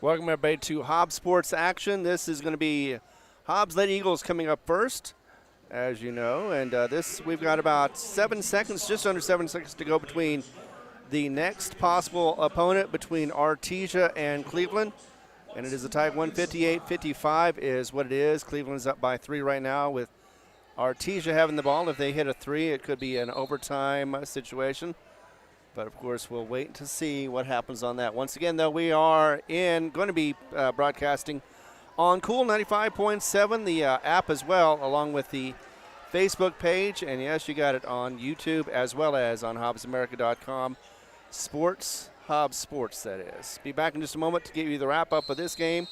Welcome everybody to Hobbs Sports Action. This is going to be Hobbs Lady Eagles coming up first, as you know, and we've got about 7 seconds, just under 7 seconds to go between the next possible opponent between Artesia and Cleveland, and it is a tie. 158-55 is what it is. Cleveland's up by 3 right now with Artesia having the ball. If they hit a 3, it could be an overtime situation. But, of course, we'll wait to see what happens on that. Once again, though, we are going to be broadcasting on Cool 95.7, the app as well, along with the Facebook page. And, yes, you got it on YouTube as well as on HobbsAmerica.com. Sports, Hobbs Sports, that is. Be back in just a moment to give you the wrap-up of this game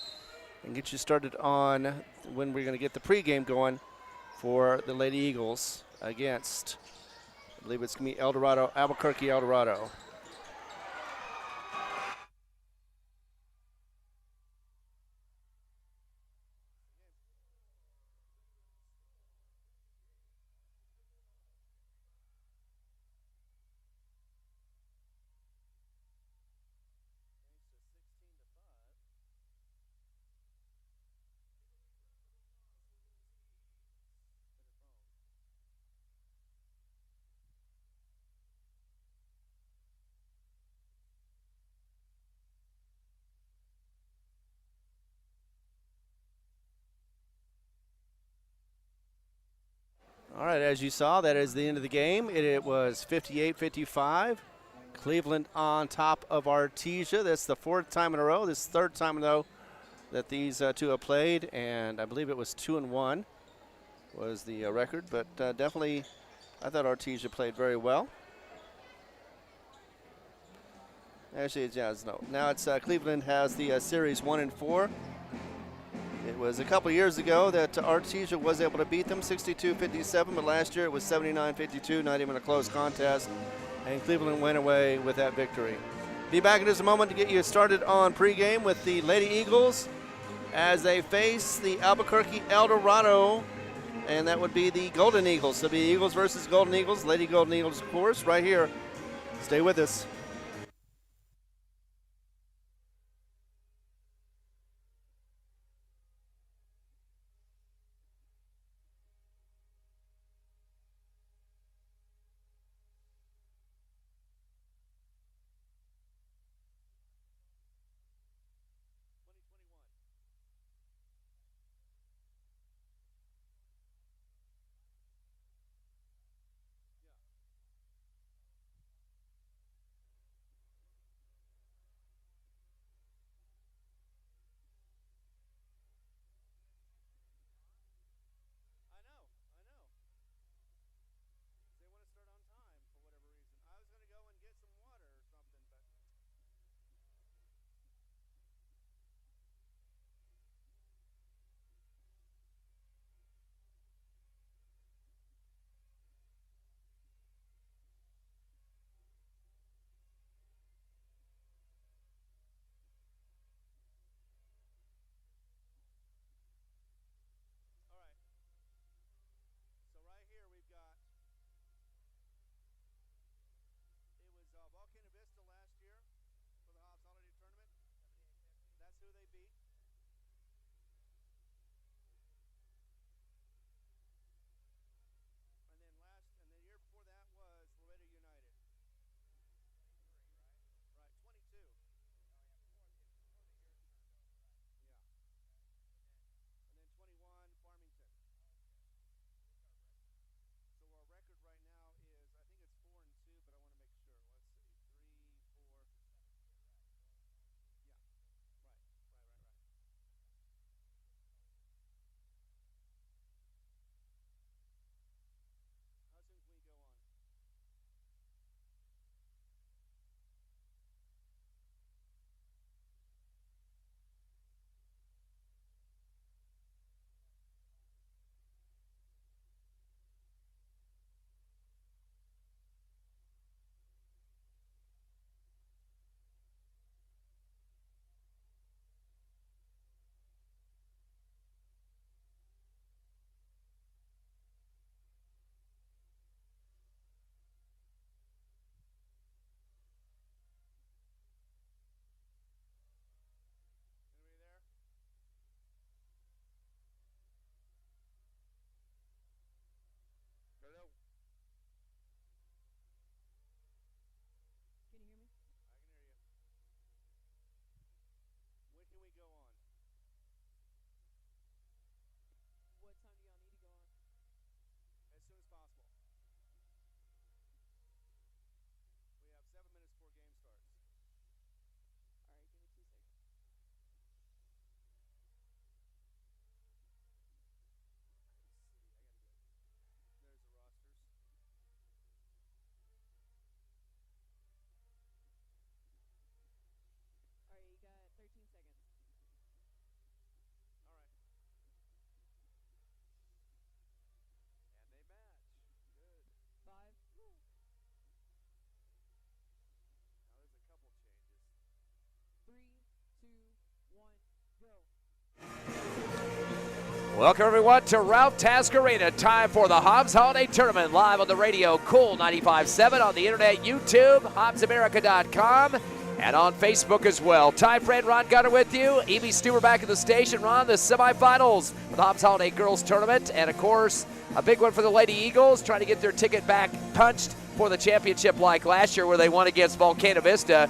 and get you started on when we're going to get the pregame going for the Lady Eagles against, I believe it's going to be Eldorado, Albuquerque Eldorado. All right, as you saw, that is the end of the game. It was 58-55. Cleveland on top of Artesia. That's the 4th time in a row. This is the 3rd time in a row that these two have played, and I believe it was 2-1 was the record. But definitely, I thought Artesia played very well. Actually, no. Now it's Cleveland has the series 1-4. It was a couple years ago that Artesia was able to beat them 62-57, but last year it was 79-52, not even a close contest, and Cleveland went away with that victory. Be back in just a moment to get you started on pregame with the Lady Eagles as they face the Albuquerque Eldorado, and that would be the Golden Eagles. So it'll be Eagles versus Golden Eagles, Lady Golden Eagles, of course, right here. Stay with us. Welcome, everyone, to Ralph Task Arena. Time for the Hobbs Holiday Tournament, live on the radio, Cool 95.7, on the internet, YouTube, HobbsAmerica.com, and on Facebook as well. Ty Friend, Ron Gunner with you. Evie Stuber back at the station. Ron, the semifinals for the Hobbs Holiday Girls Tournament, and, of course, a big one for the Lady Eagles, trying to get their ticket back punched for the championship like last year where they won against Volcano Vista.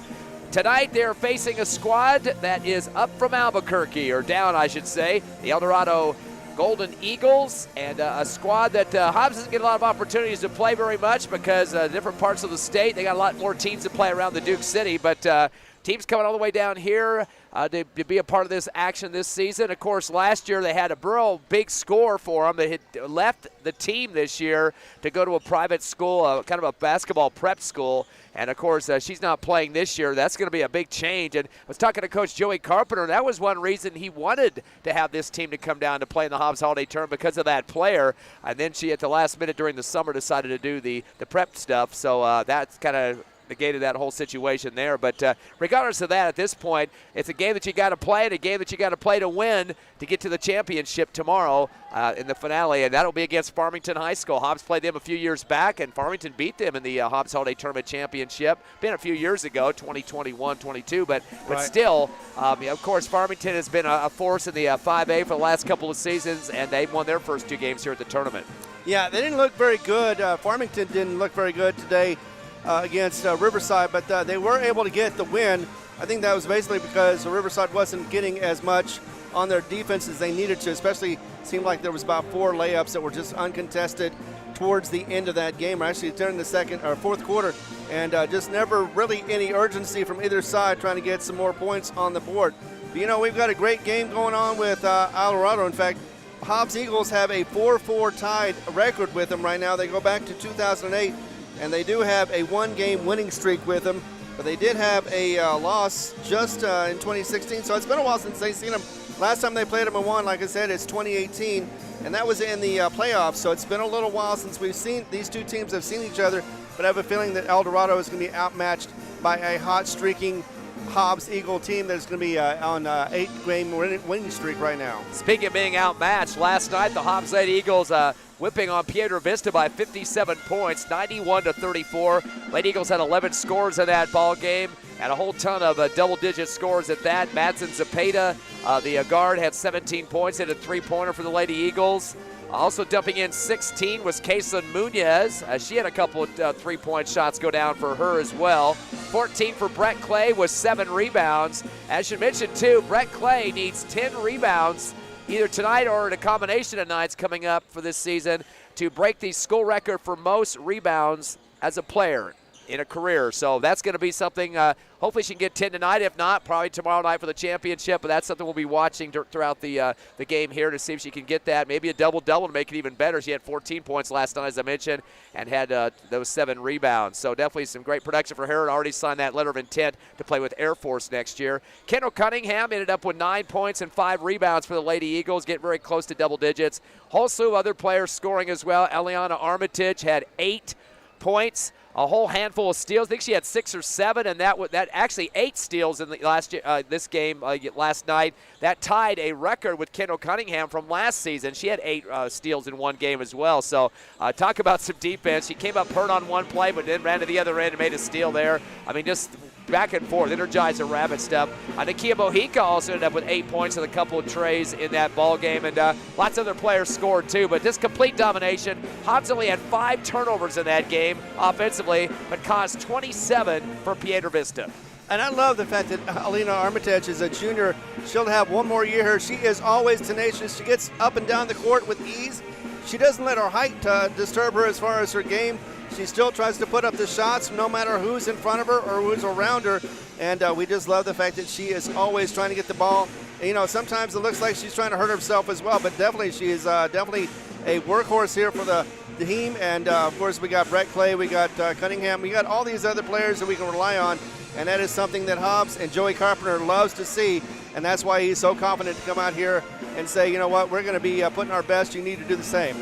Tonight, they're facing a squad that is up from Albuquerque, or down, I should say, the Eldorado Golden Eagles, and a squad that Hobbs doesn't get a lot of opportunities to play very much because different parts of the state, they got a lot more teams to play around the Duke City, but teams coming all the way down here to be a part of this action this season. Of course, last year they had a real big score for them. They had left the team this year to go to a private school, kind of a basketball prep school. And, of course, she's not playing this year. That's going to be a big change. And I was talking to Coach Joey Carpenter, and that was one reason he wanted to have this team to come down to play in the Hobbs Holiday Tournament because of that player. And then she, at the last minute during the summer, decided to do the prep stuff. So that's kind of negated that whole situation there. But regardless of that, at this point, it's a game that you got to play and a game that you got to play to win to get to the championship tomorrow in the finale, and that'll be against Farmington High School. Hobbs played them a few years back, and Farmington beat them in the Hobbs Holiday Tournament Championship. Been a few years ago, 2021-22, but right. Still, of course, Farmington has been a force in the 5A for the last couple of seasons, and they've won their first two games here at the tournament. Yeah, they didn't look very good. Farmington didn't look very good today against Riverside, but they were able to get the win. I think that was basically because Riverside wasn't getting as much on their defense as they needed to, especially seemed like there was about 4 layups that were just uncontested towards the end of that game, or actually during the second or fourth quarter, and just never really any urgency from either side trying to get some more points on the board. But, you know, we've got a great game going on with Eldorado. In fact, Hobbs Eagles have a 4-4 tied record with them right now. They go back to 2008, and they do have a 1-game winning streak with them, but they did have a loss just in 2016, so it's been a while since they've seen them. Last time they played them and won, like I said, it's 2018, and that was in the playoffs, so it's been a little while since we've seen these two teams have seen each other, but I have a feeling that Eldorado is going to be outmatched by a hot streaking Hobbs Eagle team that's going to be on 8-game winning streak right now. Speaking of being outmatched, last night the Hobbs Lady Eagles whipping on Piedra Vista by 57 points, 91-34. Lady Eagles had 11 scores in that ball game, and a whole ton of double-digit scores at that. Madsen Zapata, the guard, had 17 points, hit a three-pointer for the Lady Eagles. Also dumping in 16 was Kaylin Munoz. She had a couple of three-point shots go down for her as well. 14 for Brett Clay with 7 rebounds. As you mentioned, too, Brett Clay needs 10 rebounds either tonight or in a combination of nights coming up for this season to break the school record for most rebounds as a player in a career. So that's going to be something, hopefully she can get 10 tonight. If not, probably tomorrow night for the championship, but that's something we'll be watching throughout the game here to see if she can get that. Maybe a double-double to make it even better. She had 14 points last night, as I mentioned, and had those 7 rebounds. So definitely some great production for her, and already signed that letter of intent to play with Air Force next year. Kendall Cunningham ended up with 9 points and 5 rebounds for the Lady Eagles, getting very close to double digits. Whole slew of other players scoring as well. Eliana Armitage had 8 points. A whole handful of steals. I think she had 6 or 7, and that actually 8 steals in the this game last night. That tied a record with Kendall Cunningham from last season. She had 8 steals in one game as well. So talk about some defense. She came up hurt on one play, but then ran to the other end and made a steal there. I mean, just back and forth, Energizer Rabbit stuff. Nakia Mojica also ended up with 8 points and a couple of trays in that ball game, and lots of other players scored too. But just complete domination. Hobbs only had 5 turnovers in that game offensively, but caused 27 for Piedra Vista. And I love the fact that Alina Armitage is a junior. She'll have one more year here. She is always tenacious. She gets up and down the court with ease. She doesn't let her height disturb her as far as her game. She still tries to put up the shots no matter who's in front of her or who's around her. And we just love the fact that she is always trying to get the ball. And, you know, sometimes it looks like she's trying to hurt herself as well, but definitely she is definitely a workhorse here for the team. And, of course, we got Brett Clay, we got Cunningham, we got all these other players that we can rely on. And that is something that Hobbs and Joey Carpenter loves to see. And that's why he's so confident to come out here and say, you know what, we're going to be putting our best. You need to do the same.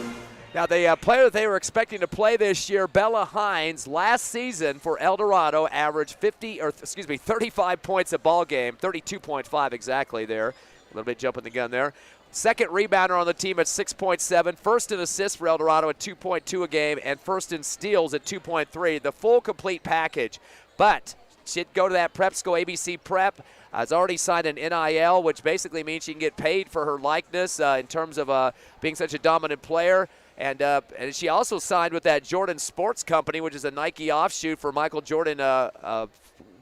Now, the player that they were expecting to play this year, Bella Hines, last season for Eldorado averaged 35 points a ball game, 32.5 exactly there. little bit jumping the gun there. Second rebounder on the team at 6.7. First in assists for Eldorado at 2.2 a game, and first in steals at 2.3. The full complete package. But she'd go to that prep school, ABC Prep. Has already signed an NIL, which basically means she can get paid for her likeness in terms of being such a dominant player. And she also signed with that Jordan Sports Company, which is a Nike offshoot for Michael Jordan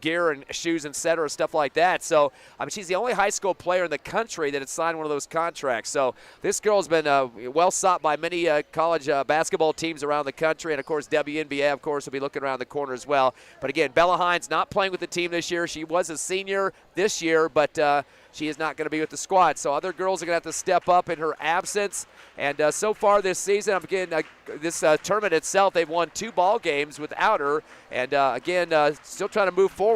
gear and shoes, etc., stuff like that. So, I mean, she's the only high school player in the country that has signed one of those contracts. So this girl's been well sought by many college basketball teams around the country. And, of course, WNBA, of course, will be looking around the corner as well. But, again, Bella Hines not playing with the team this year. She was a senior this year, but she is not going to be with the squad. So other girls are going to have to step up in her absence. And so far this season, again, this tournament itself, they've won 2 ball games without her. And, again, still trying to move forward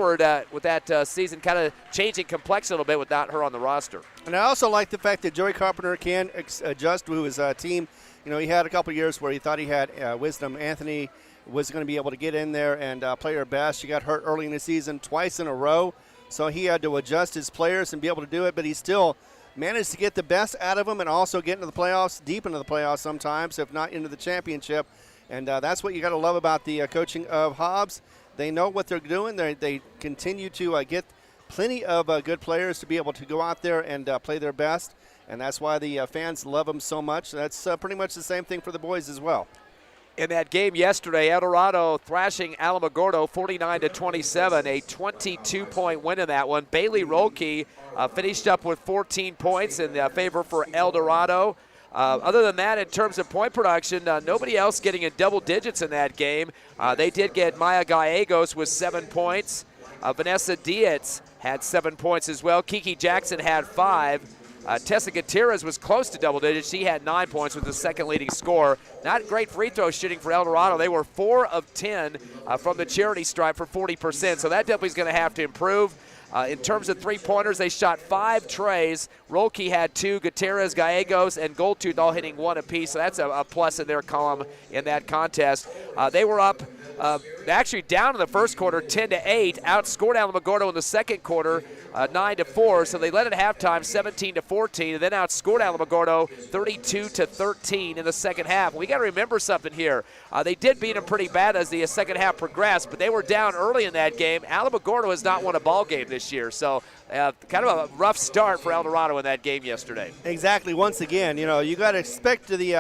with that season kind of changing complex a little bit without her on the roster. And I also like the fact that Joey Carpenter can adjust to his team. You know, he had a couple of years where he thought he had Wisdom Anthony was going to be able to get in there and play her best. She got hurt early in the season twice in a row. So he had to adjust his players and be able to do it, but he still managed to get the best out of them and also get into the playoffs, deep into the playoffs sometimes, if not into the championship. And that's what you got to love about the coaching of Hobbs. They know what they're doing. They continue to get plenty of good players to be able to go out there and play their best, and that's why the fans love them so much. That's pretty much the same thing for the boys as well. In that game yesterday, Eldorado thrashing Alamogordo 49-27, a 22-point win in that one. Bailey Rolke finished up with 14 points in favor for Eldorado. Other than that, in terms of point production, nobody else getting in double digits in that game. They did get Maya Gallegos with 7 points. Vanessa Dietz had 7 points as well. Kiki Jackson had 5. Tessa Gutierrez was close to double digits. She had 9 points, with the second leading scorer. Not great free throw shooting for Eldorado. They were 4 of 10 from the charity stripe for 40%, so that definitely is going to have to improve. In terms of three-pointers, they shot 5 trays. Rolke had 2, Gutierrez, Gallegos, and Goldtooth all hitting 1 apiece, so that's a plus in their column in that contest. They were up, actually down in the first quarter, 10-8, outscored Alamogordo in the second quarter, 9-4, so they led at halftime 17-14, and then outscored Alamogordo 32-13 in the second half. We got to remember something here. They did beat them pretty bad as the second half progressed, but they were down early in that game. Alamogordo has not won a ball game this year, so kind of a rough start for Eldorado in that game yesterday. Exactly. Once again, you know, you got to expect the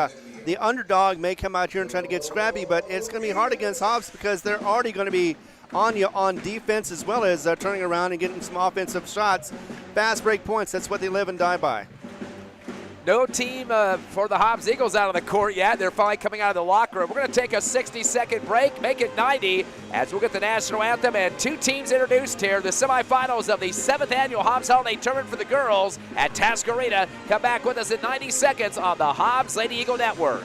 underdog may come out here and try to get scrappy, but it's going to be hard against Hobbs because they're already going to be on you on defense as well as turning around and getting some offensive shots. Fast break points, that's what they live and die by. No team for the Hobbs Eagles out of the court yet. They're finally coming out of the locker room. We're going to take a 60-second break, make it 90, as we'll get the national anthem and 2 teams introduced here. The semifinals of the 7th annual Hobbs Holiday Tournament for the girls at Tasker Arena. Come back with us in 90 seconds on the Hobbs Lady Eagle Network.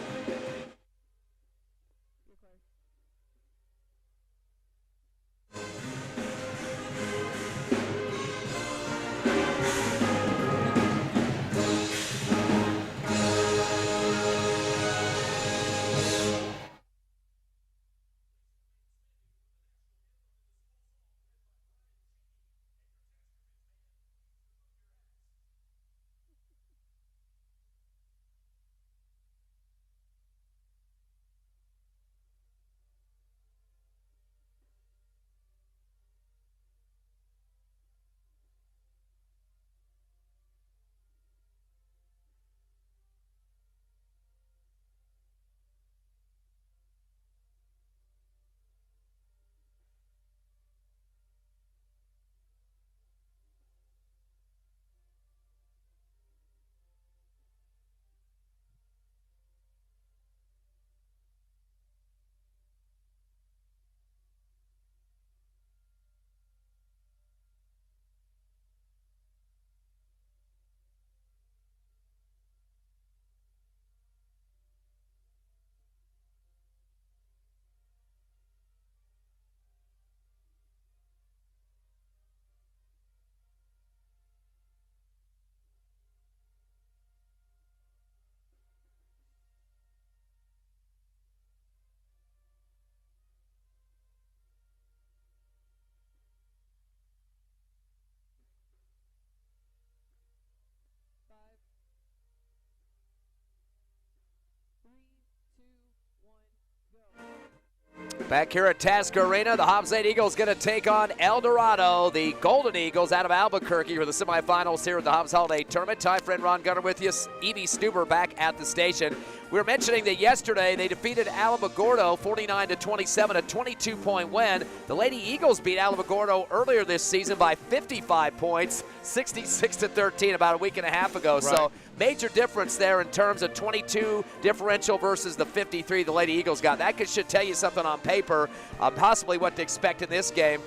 Back here at Tasker Arena, the Hobbs Lady Eagles going to take on Eldorado, the Golden Eagles out of Albuquerque for the semifinals here at the Hobbs Holiday Tournament. Ty friend Ron Gunner with you. Evie Stuber back at the station. We were mentioning that yesterday they defeated Alamogordo 49-27, a 22-point win. The Lady Eagles beat Alamogordo earlier this season by 55 points, 66-13 about a week and a half ago. Right. So major difference there in terms of 22 differential versus the 53 the Lady Eagles got. That should tell you something on paper, possibly what to expect in this game.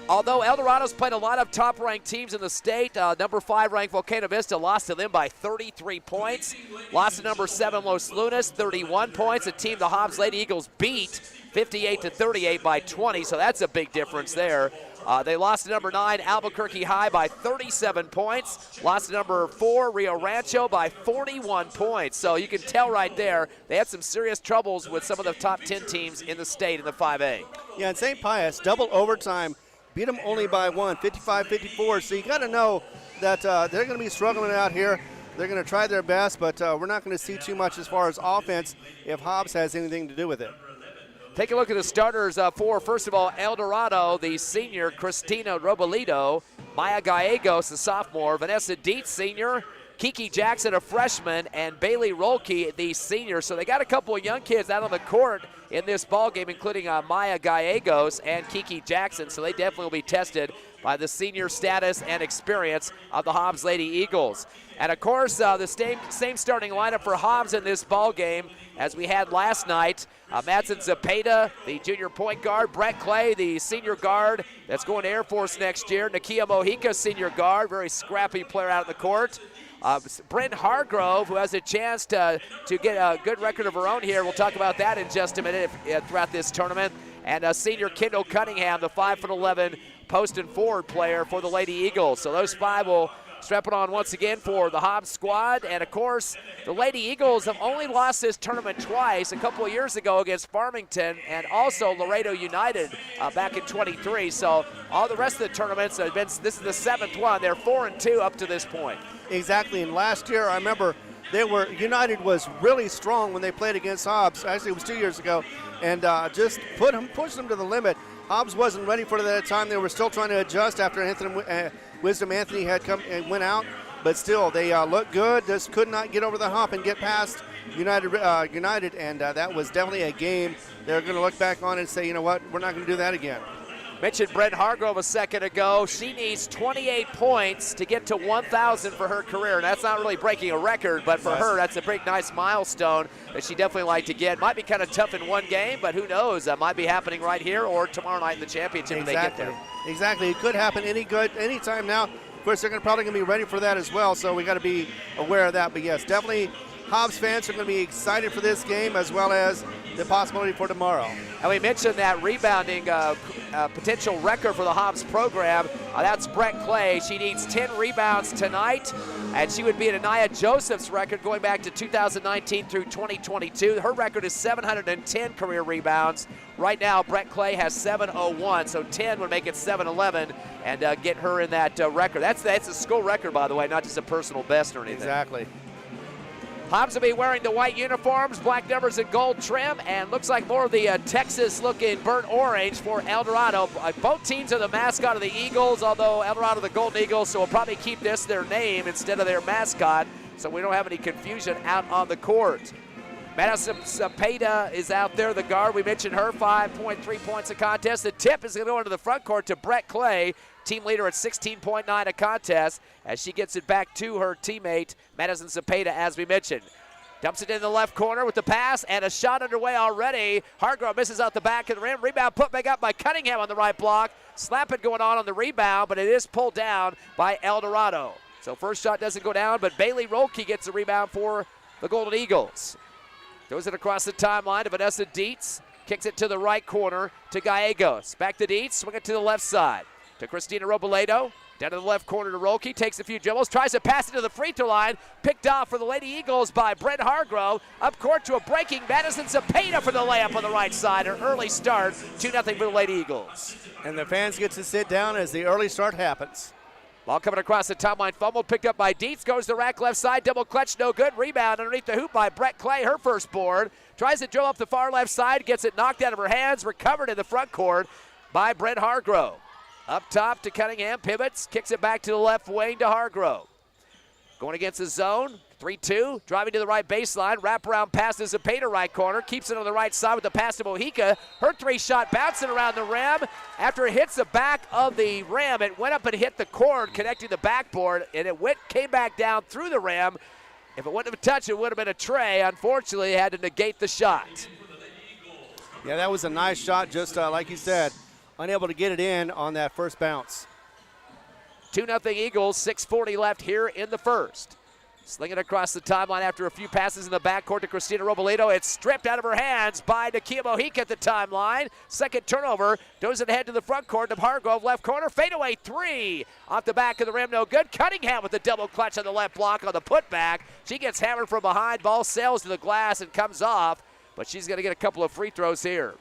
Although Eldorado's played a lot of top-ranked teams in the state, number 5 ranked Volcano Vista lost to them by 33 points. Lost to number 7 Los Lunas, 31 points. A team the Hobbs Lady Eagles beat 58-38 by 20, so that's a big difference there. They lost to number 9 Albuquerque High by 37 points. Lost to number 4 Rio Rancho by 41 points. So you can tell right there they had some serious troubles with some of the top 10 teams in the state in the 5A. Yeah, and St. Pius, double overtime. Beat them only by 1, 55-54. So you got to know that they're going to be struggling out here. They're going to try their best, but we're not going to see too much as far as offense if Hobbs has anything to do with it. Take a look at the starters for, first of all, Eldorado, the senior, Christina Robolito, Maya Gallegos, the sophomore, Vanessa Dietz, senior, Kiki Jackson, a freshman, and Bailey Rolke, the senior. So they got a couple of young kids out on the court in this ball game, including Maya Gallegos and Kiki Jackson. So they definitely will be tested by the senior status and experience of the Hobbs Lady Eagles. And of course, the same starting lineup for Hobbs in this ball game as we had last night. Madsen Zepeda, the junior point guard. Brett Clay, the senior guard that's going to Air Force next year. Nakia Mojica, senior guard, very scrappy player out on the court. Bryn Hargrove, who has a chance to get a good record of her own here. We'll talk about that in just a minute throughout this tournament. And senior Kendall Cunningham, the 5'11" post and forward player for the Lady Eagles. So those 5 will strap it on once again for the Hobbs squad. And of course, the Lady Eagles have only lost this tournament twice, a couple of years ago against Farmington and also Laredo United back in 23. So all the rest of the tournaments have been, this is the 7th one. They're 4-2 up to this point. Exactly, and last year I remember United was really strong when they played against Hobbs. Actually, it was 2 years ago, and just pushed them to the limit. Hobbs wasn't ready for it at that time. They were still trying to adjust after Wisdom Anthony had come and went out, but still they looked good. Just could not get over the hump and get past United, and that was definitely a game they're going to look back on and say, you know what, we're not going to do that again. Mentioned Brent Hargrove a second ago. She needs 28 points to get to 1,000 for her career. And that's not really breaking a record, but for her, that's a big, nice milestone that she definitely like to get. Might be kind of tough in one game, but who knows? That might be happening right here or tomorrow night in the championship if they get there. Exactly. It could happen anytime now. Of course, they're probably going to be ready for that as well, so we got to be aware of that. But yes, definitely Hobbs fans are going to be excited for this game as well as the possibility for tomorrow. And we mentioned that rebounding potential record for the Hobbs program. That's Brett Clay. She needs 10 rebounds tonight, and she would be at Anaya Joseph's record going back to 2019 through 2022. Her record is 710 career rebounds. Right now, Brett Clay has 701, so 10 would make it 711 and get her in that record. That's a school record, by the way, not just a personal best or anything. Exactly. Hobbs will be wearing the white uniforms, black numbers and gold trim, and looks like more of the Texas-looking burnt orange for Eldorado. Both teams are the mascot of the Eagles, although Eldorado the Golden Eagles, so we'll probably keep this their name instead of their mascot, so we don't have any confusion out on the court. Madison Zepeda is out there, the guard. We mentioned her, 5.3 points a contest. The tip is going to go into the front court to Brett Clay, team leader at 16.9 a contest, as she gets it back to her teammate, Madison Zepeda, as we mentioned. Dumps it in the left corner with the pass, and a shot underway already. Hargrove misses out the back of the rim. Rebound put back up by Cunningham on the right block. Slap it going on the rebound, but it is pulled down by Eldorado. So first shot doesn't go down, but Bailey Rolke gets the rebound for the Golden Eagles. Throws it across the timeline to Vanessa Dietz. Kicks it to the right corner to Gallegos. Back to Dietz, swing it to the left side. To Christina Roboledo. Down to the left corner to Rolke. Takes a few dribbles. Tries to pass it to the free throw line. Picked off for the Lady Eagles by Brent Hargrove. Up court to a breaking Madison Zepeda for the layup on the right side. An early start. 2-0 for the Lady Eagles. And the fans get to sit down as the early start happens. Ball coming across the top line, fumbled, picked up by Dietz, goes to the rack left side, double clutch, no good. Rebound underneath the hoop by Brett Clay, her first board. Tries to drill up the far left side, gets it knocked out of her hands, recovered in the front court by Brent Hargrove. Up top to Cunningham, pivots, kicks it back to the left wing to Hargrove. Going against the zone, 3-2, driving to the right baseline, wraparound pass to Zepeda right corner, keeps it on the right side with the pass to Mojica. Her three-shot bouncing around the rim. After it hits the back of the rim, it went up and hit the cord connecting the backboard, and it came back down through the rim. If it wouldn't have touched, it would have been a tray. Unfortunately, it had to negate the shot. Yeah, that was a nice shot, just like you said, unable to get it in on that first bounce. 2-0 Eagles, 6:40 left here in the first. Slinging across the timeline after a few passes in the backcourt to Christina Robledo. It's stripped out of her hands by Nakia Mojica at the timeline. Second turnover, goes ahead to the front court to Hargrove, left corner, fadeaway three. Off the back of the rim, no good. Cunningham with the double clutch on the left block on the putback. She gets hammered from behind, ball sails to the glass and comes off, but she's gonna get a couple of free throws here.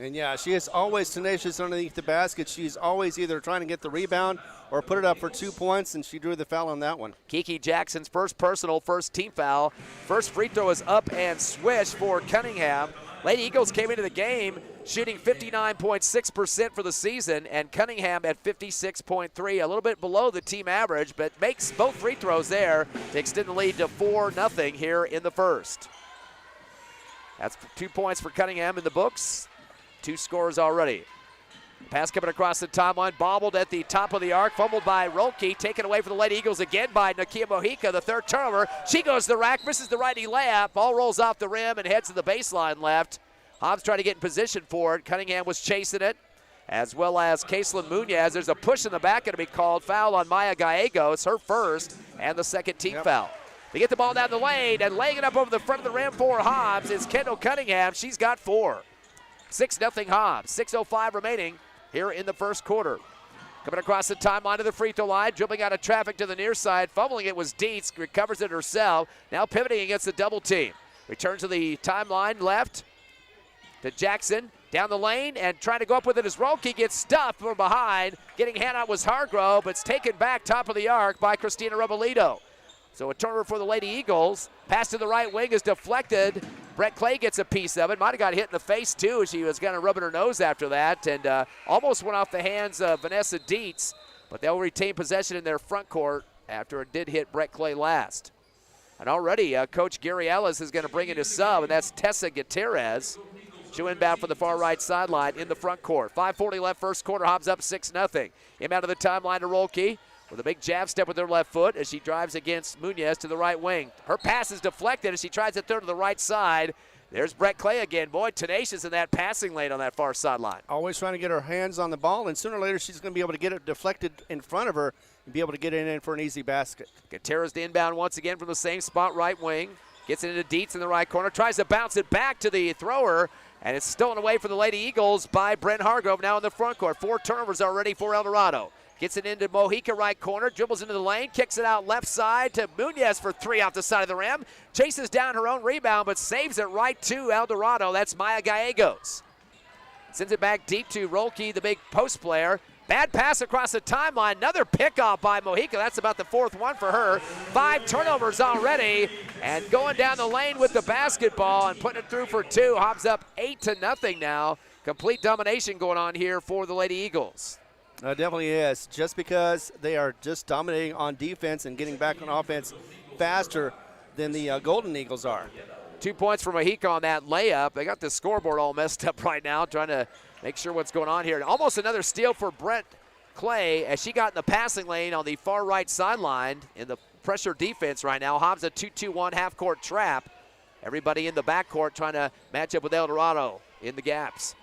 And yeah, she is always tenacious underneath the basket. She's always either trying to get the rebound or put it up for 2 points, and she drew the foul on that one. Kiki Jackson's first personal, first team foul. First free throw is up and swish for Cunningham. Lady Eagles came into the game shooting 59.6% for the season, and Cunningham at 56.3, a little bit below the team average, but makes both free throws there to extend the lead to 4-0 here in the first. That's 2 points for Cunningham in the books. 2 scores already. Pass coming across the timeline, bobbled at the top of the arc, fumbled by Rolke, taken away from the Lady Eagles again by Nakia Mojica, the third turnover. She goes to the rack, misses the righty layup, ball rolls off the rim and heads to the baseline left. Hobbs trying to get in position for it. Cunningham was chasing it, as well as Kaislyn Munoz. There's a push in the back going to be called. Foul on Maya Gallegos, her first and the second team foul. They get the ball down the lane, and laying it up over the front of the rim for Hobbs is Kendall Cunningham. She's got 4. 6-0 Hobbs, 6:05 remaining here in the first quarter. Coming across the timeline to the free throw line, dribbling out of traffic to the near side, fumbling it was Dietz, recovers it herself, now pivoting against the double team. Returns to the timeline left to Jackson, down the lane, and trying to go up with it as Rolke gets stuffed from behind. Getting hand out was Hargrove, but it's taken back top of the arc by Christina Robledo. So a turnover for the Lady Eagles. Pass to the right wing is deflected. Brett Clay gets a piece of it. Might have got hit in the face, too. She was kind of rubbing her nose after that, and almost went off the hands of Vanessa Dietz, but they'll retain possession in their front court after it did hit Brett Clay last. And already Coach Gary Ellis is going to bring in his sub, and that's Tessa Gutierrez. She'll inbound from the far right sideline in the front court. 5:40 left first quarter. Hobbs up 6-0. Inbound to the timeline to Rolke with a big jab step with her left foot as she drives against Munoz to the right wing. Her pass is deflected as she tries to throw to the right side. There's Brett Clay again. Boy, tenacious in that passing lane on that far sideline. Always trying to get her hands on the ball, and sooner or later she's going to be able to get it deflected in front of her and be able to get it in for an easy basket. Gutierrez to inbound once again from the same spot, right wing. Gets it into Dietz in the right corner. Tries to bounce it back to the thrower, and it's stolen away from the Lady Eagles by Brent Hargrove now in the front court. 4 turnovers already for Eldorado. Gets it into Mojica right corner, dribbles into the lane, kicks it out left side to Munoz for 3 off the side of the rim. Chases down her own rebound, but saves it right to Eldorado. That's Maya Gallegos. Sends it back deep to Rolke, the big post player. Bad pass across the timeline. Another pickoff by Mojica. That's about the 4th one for her. 5 turnovers already, and going down the lane with the basketball and putting it through for 2. Hobbs up 8-0 now. Complete domination going on here for the Lady Eagles. It definitely is, just because they are just dominating on defense and getting back on offense faster than the Golden Eagles are. 2 points for Mojica on that layup. They got the scoreboard all messed up right now, trying to make sure what's going on here. And almost another steal for Brett Clay as she got in the passing lane on the far right sideline in the pressure defense right now. Hobbs a 2-2-1 half-court trap. Everybody in the backcourt trying to match up with Eldorado in the gaps.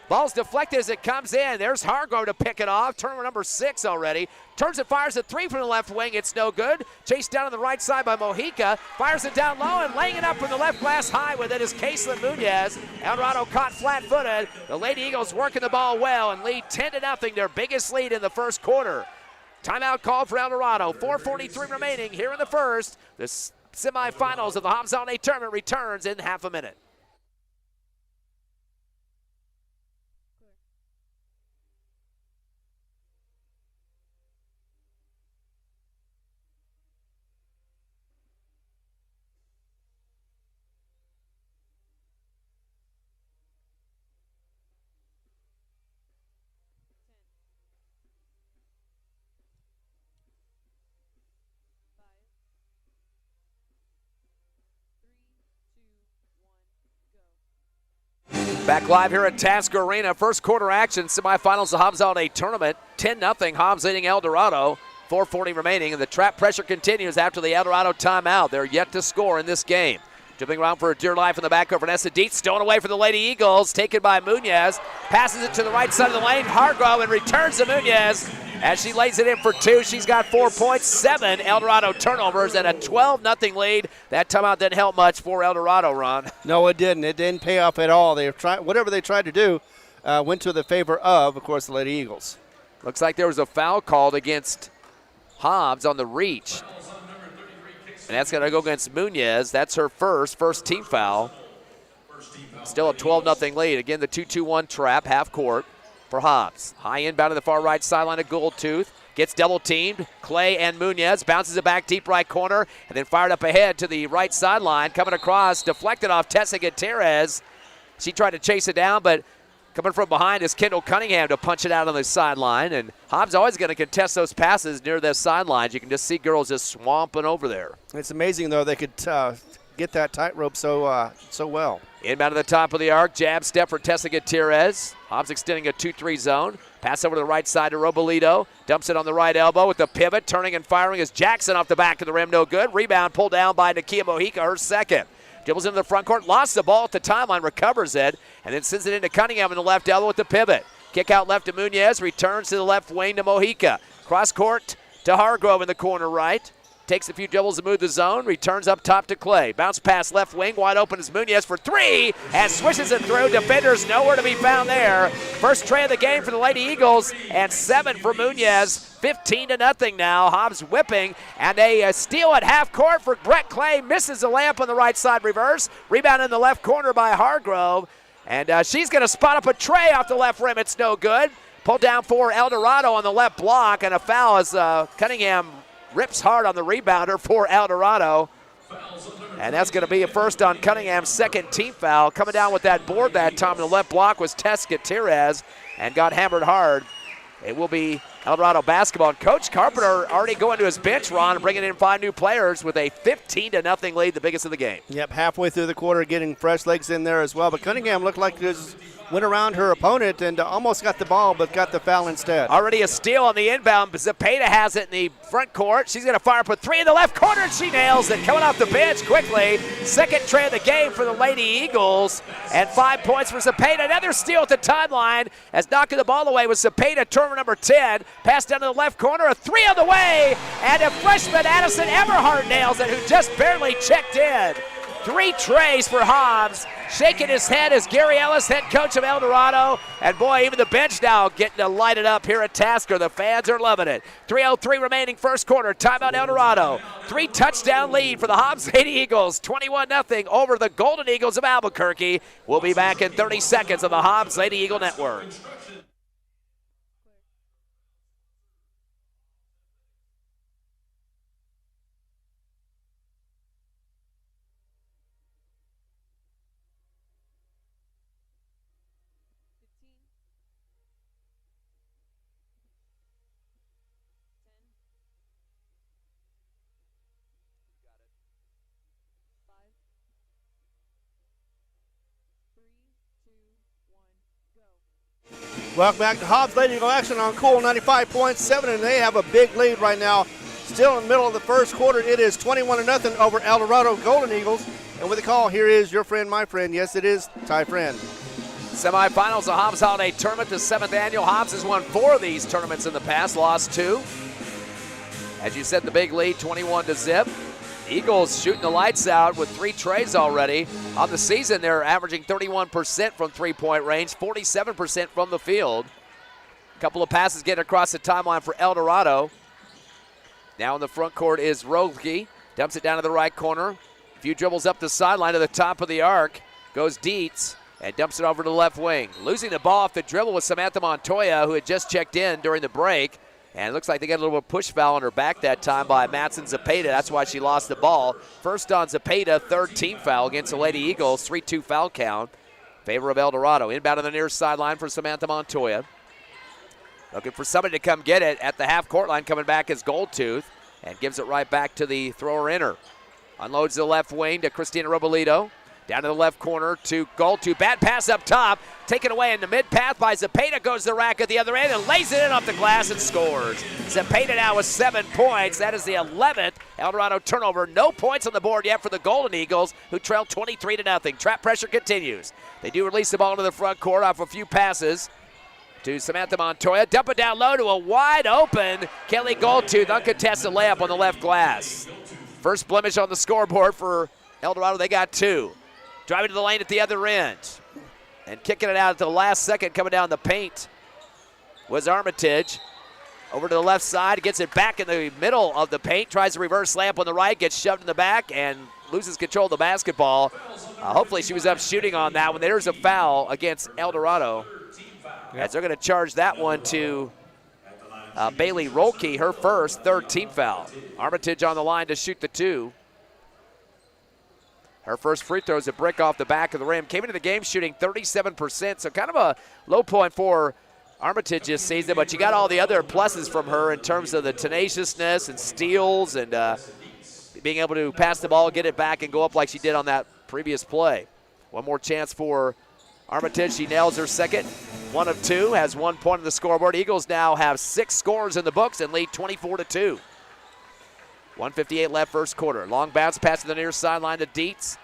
Ball's deflected as it comes in. There's Hargrove to pick it off. Turnover number 6 already. Turns and fires a 3 from the left wing. It's no good. Chased down on the right side by Mojica. Fires it down low and laying it up from the left glass high with it is Kaislyn Munoz. Eldorado caught flat-footed. The Lady Eagles working the ball well and lead 10-0, their biggest lead in the first quarter. Timeout called for Eldorado. 4:43 remaining here in the first. The semifinals of the Hobbs Holiday Tournament returns in half a minute. Back live here at Tasker Arena. First quarter action, semifinals of the Hobbs Holiday Tournament. 10-0, Hobbs leading Eldorado. 4:40 remaining, and the trap pressure continues after the Eldorado timeout. They're yet to score in this game. Jumping around for a dear life in the back over Vanessa Dietz. Stolen away from the Lady Eagles. Taken by Munoz. Passes it to the right side of the lane. Hargrove and returns to Munoz. As she lays it in for two, she's got 4 points, 7 Eldorado turnovers, and a 12-0 lead. That timeout didn't help much for Eldorado, Ron. No, it didn't. It didn't pay off at all. They whatever they tried to do went to the favor of course, the Lady Eagles. Looks like there was a foul called against Hobbs on the reach. And that's going to go against Munoz. That's her first team foul. Still a 12-0 lead. Again, the 2-2-1 trap, half court for Hobbs. High inbound to the far right sideline of Goldtooth. Gets double teamed. Clay and Munoz bounces it back deep right corner and then fired up ahead to the right sideline. Coming across, deflected off Tessa Gutierrez. She tried to chase it down, but coming from behind is Kendall Cunningham to punch it out on the sideline. And Hobbs always going to contest those passes near the sidelines. You can just see girls just swamping over there. It's amazing, though, they could get that tightrope so well. Inbound to the top of the arc. Jab step for Tessa Gutierrez. Hobbs extending a 2-3 zone. Pass over to the right side to Robolito. Dumps it on the right elbow with the pivot. Turning and firing is Jackson off the back of the rim. No good. Rebound pulled down by Nakia Mojica, her second. Dribbles into the front court. Lost the ball at the timeline. Recovers it. And then sends it into Cunningham in the left elbow with the pivot. Kick out left to Munoz. Returns to the left wing to Mojica. Cross court to Hargrove in the corner right. Takes a few dribbles to move the zone. Returns up top to Clay. Bounce pass left wing. Wide open is Munoz for three. And swishes it through. Defenders nowhere to be found there. First tray of the game for the Lady Eagles. And 7 for Munoz. 15-0 now. Hobbs whipping. And a steal at half court for Brett Clay. Misses the layup on the right side reverse. Rebound in the left corner by Hargrove. And she's going to spot up a tray off the left rim. It's no good. Pulled down for Eldorado on the left block. And a foul as Cunningham rips hard on the rebounder for Eldorado. And that's going to be a first on Cunningham's second team foul. Coming down with that board that time in the left block was Tess Gutierrez and got hammered hard. It will be Eldorado basketball. And Coach Carpenter already going to his bench, Ron, and bringing in 5 new players with a 15-0 lead, the biggest of the game. Yep, halfway through the quarter, getting fresh legs in there as well. But Cunningham looked like this went around her opponent and almost got the ball, but got the foul instead. Already a steal on the inbound. Zapata has it in the front court. She's going to fire up a 3 in the left corner, and she nails it. Coming off the bench quickly. Second tray of the game for the Lady Eagles. And 5 points for Zapata. Another steal at the timeline as knocking the ball away with Zapata, turnover number 10. Pass down to the left corner, a 3 on the way. And a freshman, Addison Everhart, nails it, who just barely checked in. 3 trays for Hobbs. Shaking his head is Gary Ellis, head coach of Eldorado. And boy, even the bench now getting to light it up here at Tasker. The fans are loving it. 3:03 remaining first quarter. Timeout Eldorado. 3 touchdown lead for the Hobbs Lady Eagles. 21-0 over the Golden Eagles of Albuquerque. We'll be back in 30 seconds on the Hobbs Lady Eagle Network. Welcome back to Hobbs Lady Eagle action on Cool 95.7, and they have a big lead right now. Still in the middle of the first quarter, it is 21-0 over Eldorado Golden Eagles. And with the call, here is your friend, my friend. Yes, it is Ty Friend. Semifinals of Hobbs Holiday Tournament, the 7th annual. Hobbs has won 4 of these tournaments in the past, lost 2. As you said, the big lead, 21-0. Eagles shooting the lights out with 3 trays already. On the season, they're averaging 31% from three-point range, 47% from the field. A couple of passes getting across the timeline for Eldorado. Now in the front court is Roelke. Dumps it down to the right corner. A few dribbles up the sideline to the top of the arc. Goes Dietz and dumps it over to the left wing. Losing the ball off the dribble with Samantha Montoya, who had just checked in during the break. And it looks like they got a little bit of push foul on her back that time by Matson Zapata. That's why she lost the ball. First on Zapata, 3rd team foul against the Lady Eagles. 3-2 foul count in favor of Eldorado. Inbound on the near sideline for Samantha Montoya. Looking for somebody to come get it at the half-court line. Coming back is Goldtooth and gives it right back to the thrower inner. Unloads the left wing to Christina Robolito. Down to the left corner to Goltu. Bad pass up top. Taken away in the mid-path by Zepeda. Goes to the rack at the other end and lays it in off the glass and scores. Zepeda now with 7 points. That is the 11th Eldorado turnover. No points on the board yet for the Golden Eagles, who trail 23-0. Trap pressure continues. They do release the ball to the front court off a few passes to Samantha Montoya. Dump it down low to a wide open Kelly Goltu. Uncontested layup on the left glass. First blemish on the scoreboard for Eldorado. They got 2. Driving to the lane at the other end. And kicking it out at the last second, coming down the paint was Armitage. Over to the left side, gets it back in the middle of the paint, tries a reverse layup on the right, gets shoved in the back, and loses control of the basketball. Hopefully she was up shooting on that one. There's a foul against Eldorado. As they're going to charge that one to Bailey Rolke, her first, 3rd team foul. Armitage on the line to shoot the 2. Her first free throw is a brick off the back of the rim. Came into the game shooting 37%, so kind of a low point for Armitage this season, but you got all the other pluses from her in terms of the tenaciousness and steals and being able to pass the ball, get it back, and go up like she did on that previous play. One more chance for Armitage. She nails her second. 1 of 2, has 1 point on the scoreboard. Eagles now have 6 scores in the books and lead 24-2. 1:58 left first quarter. Long bounce pass to the near sideline to Dietz.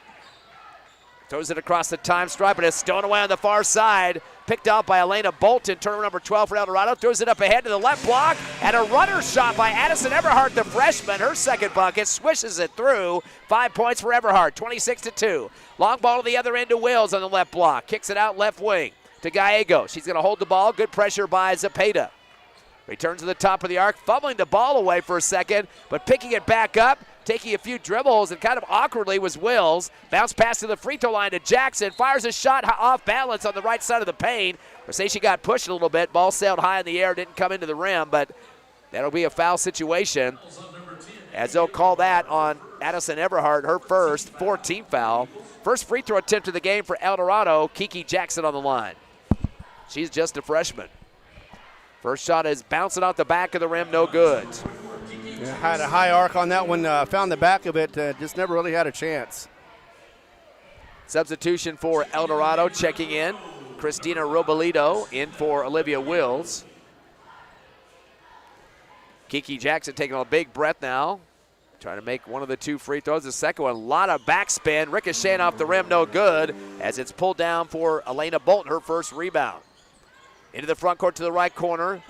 Throws it across the time stripe, but it's stolen away on the far side. Picked out by Elena Bolton, turnover number 12 for Eldorado. Throws it up ahead to the left block, and a runner shot by Addison Everhart, the freshman. Her second bucket, swishes it through. 5 points for Everhart, 26-2. Long ball to the other end to Wills on the left block. Kicks it out left wing to Gallego. She's going to hold the ball. Good pressure by Zepeda. Returns to the top of the arc, fumbling the ball away for a second, but picking it back up, taking a few dribbles, and kind of awkwardly was Wills. Bounce pass to the free throw line to Jackson. Fires a shot off balance on the right side of the paint. Or say she got pushed a little bit. Ball sailed high in the air, didn't come into the rim, but that'll be a foul situation. As they'll call that on Addison Everhart, her first 4th-team foul. First free throw attempt of the game for Eldorado. Kiki Jackson on the line. She's just a freshman. First shot is bouncing off the back of the rim, no good. Yeah, had a high arc on that one, found the back of it, just never really had a chance. Substitution for Eldorado checking in. Christina Robolito in for Olivia Wills. Kiki Jackson taking a big breath now. Trying to make one of the 2 free throws. The second one, a lot of backspin. Ricocheting off the rim, no good, as it's pulled down for Elena Bolton, her first rebound. Into the front court to the right corner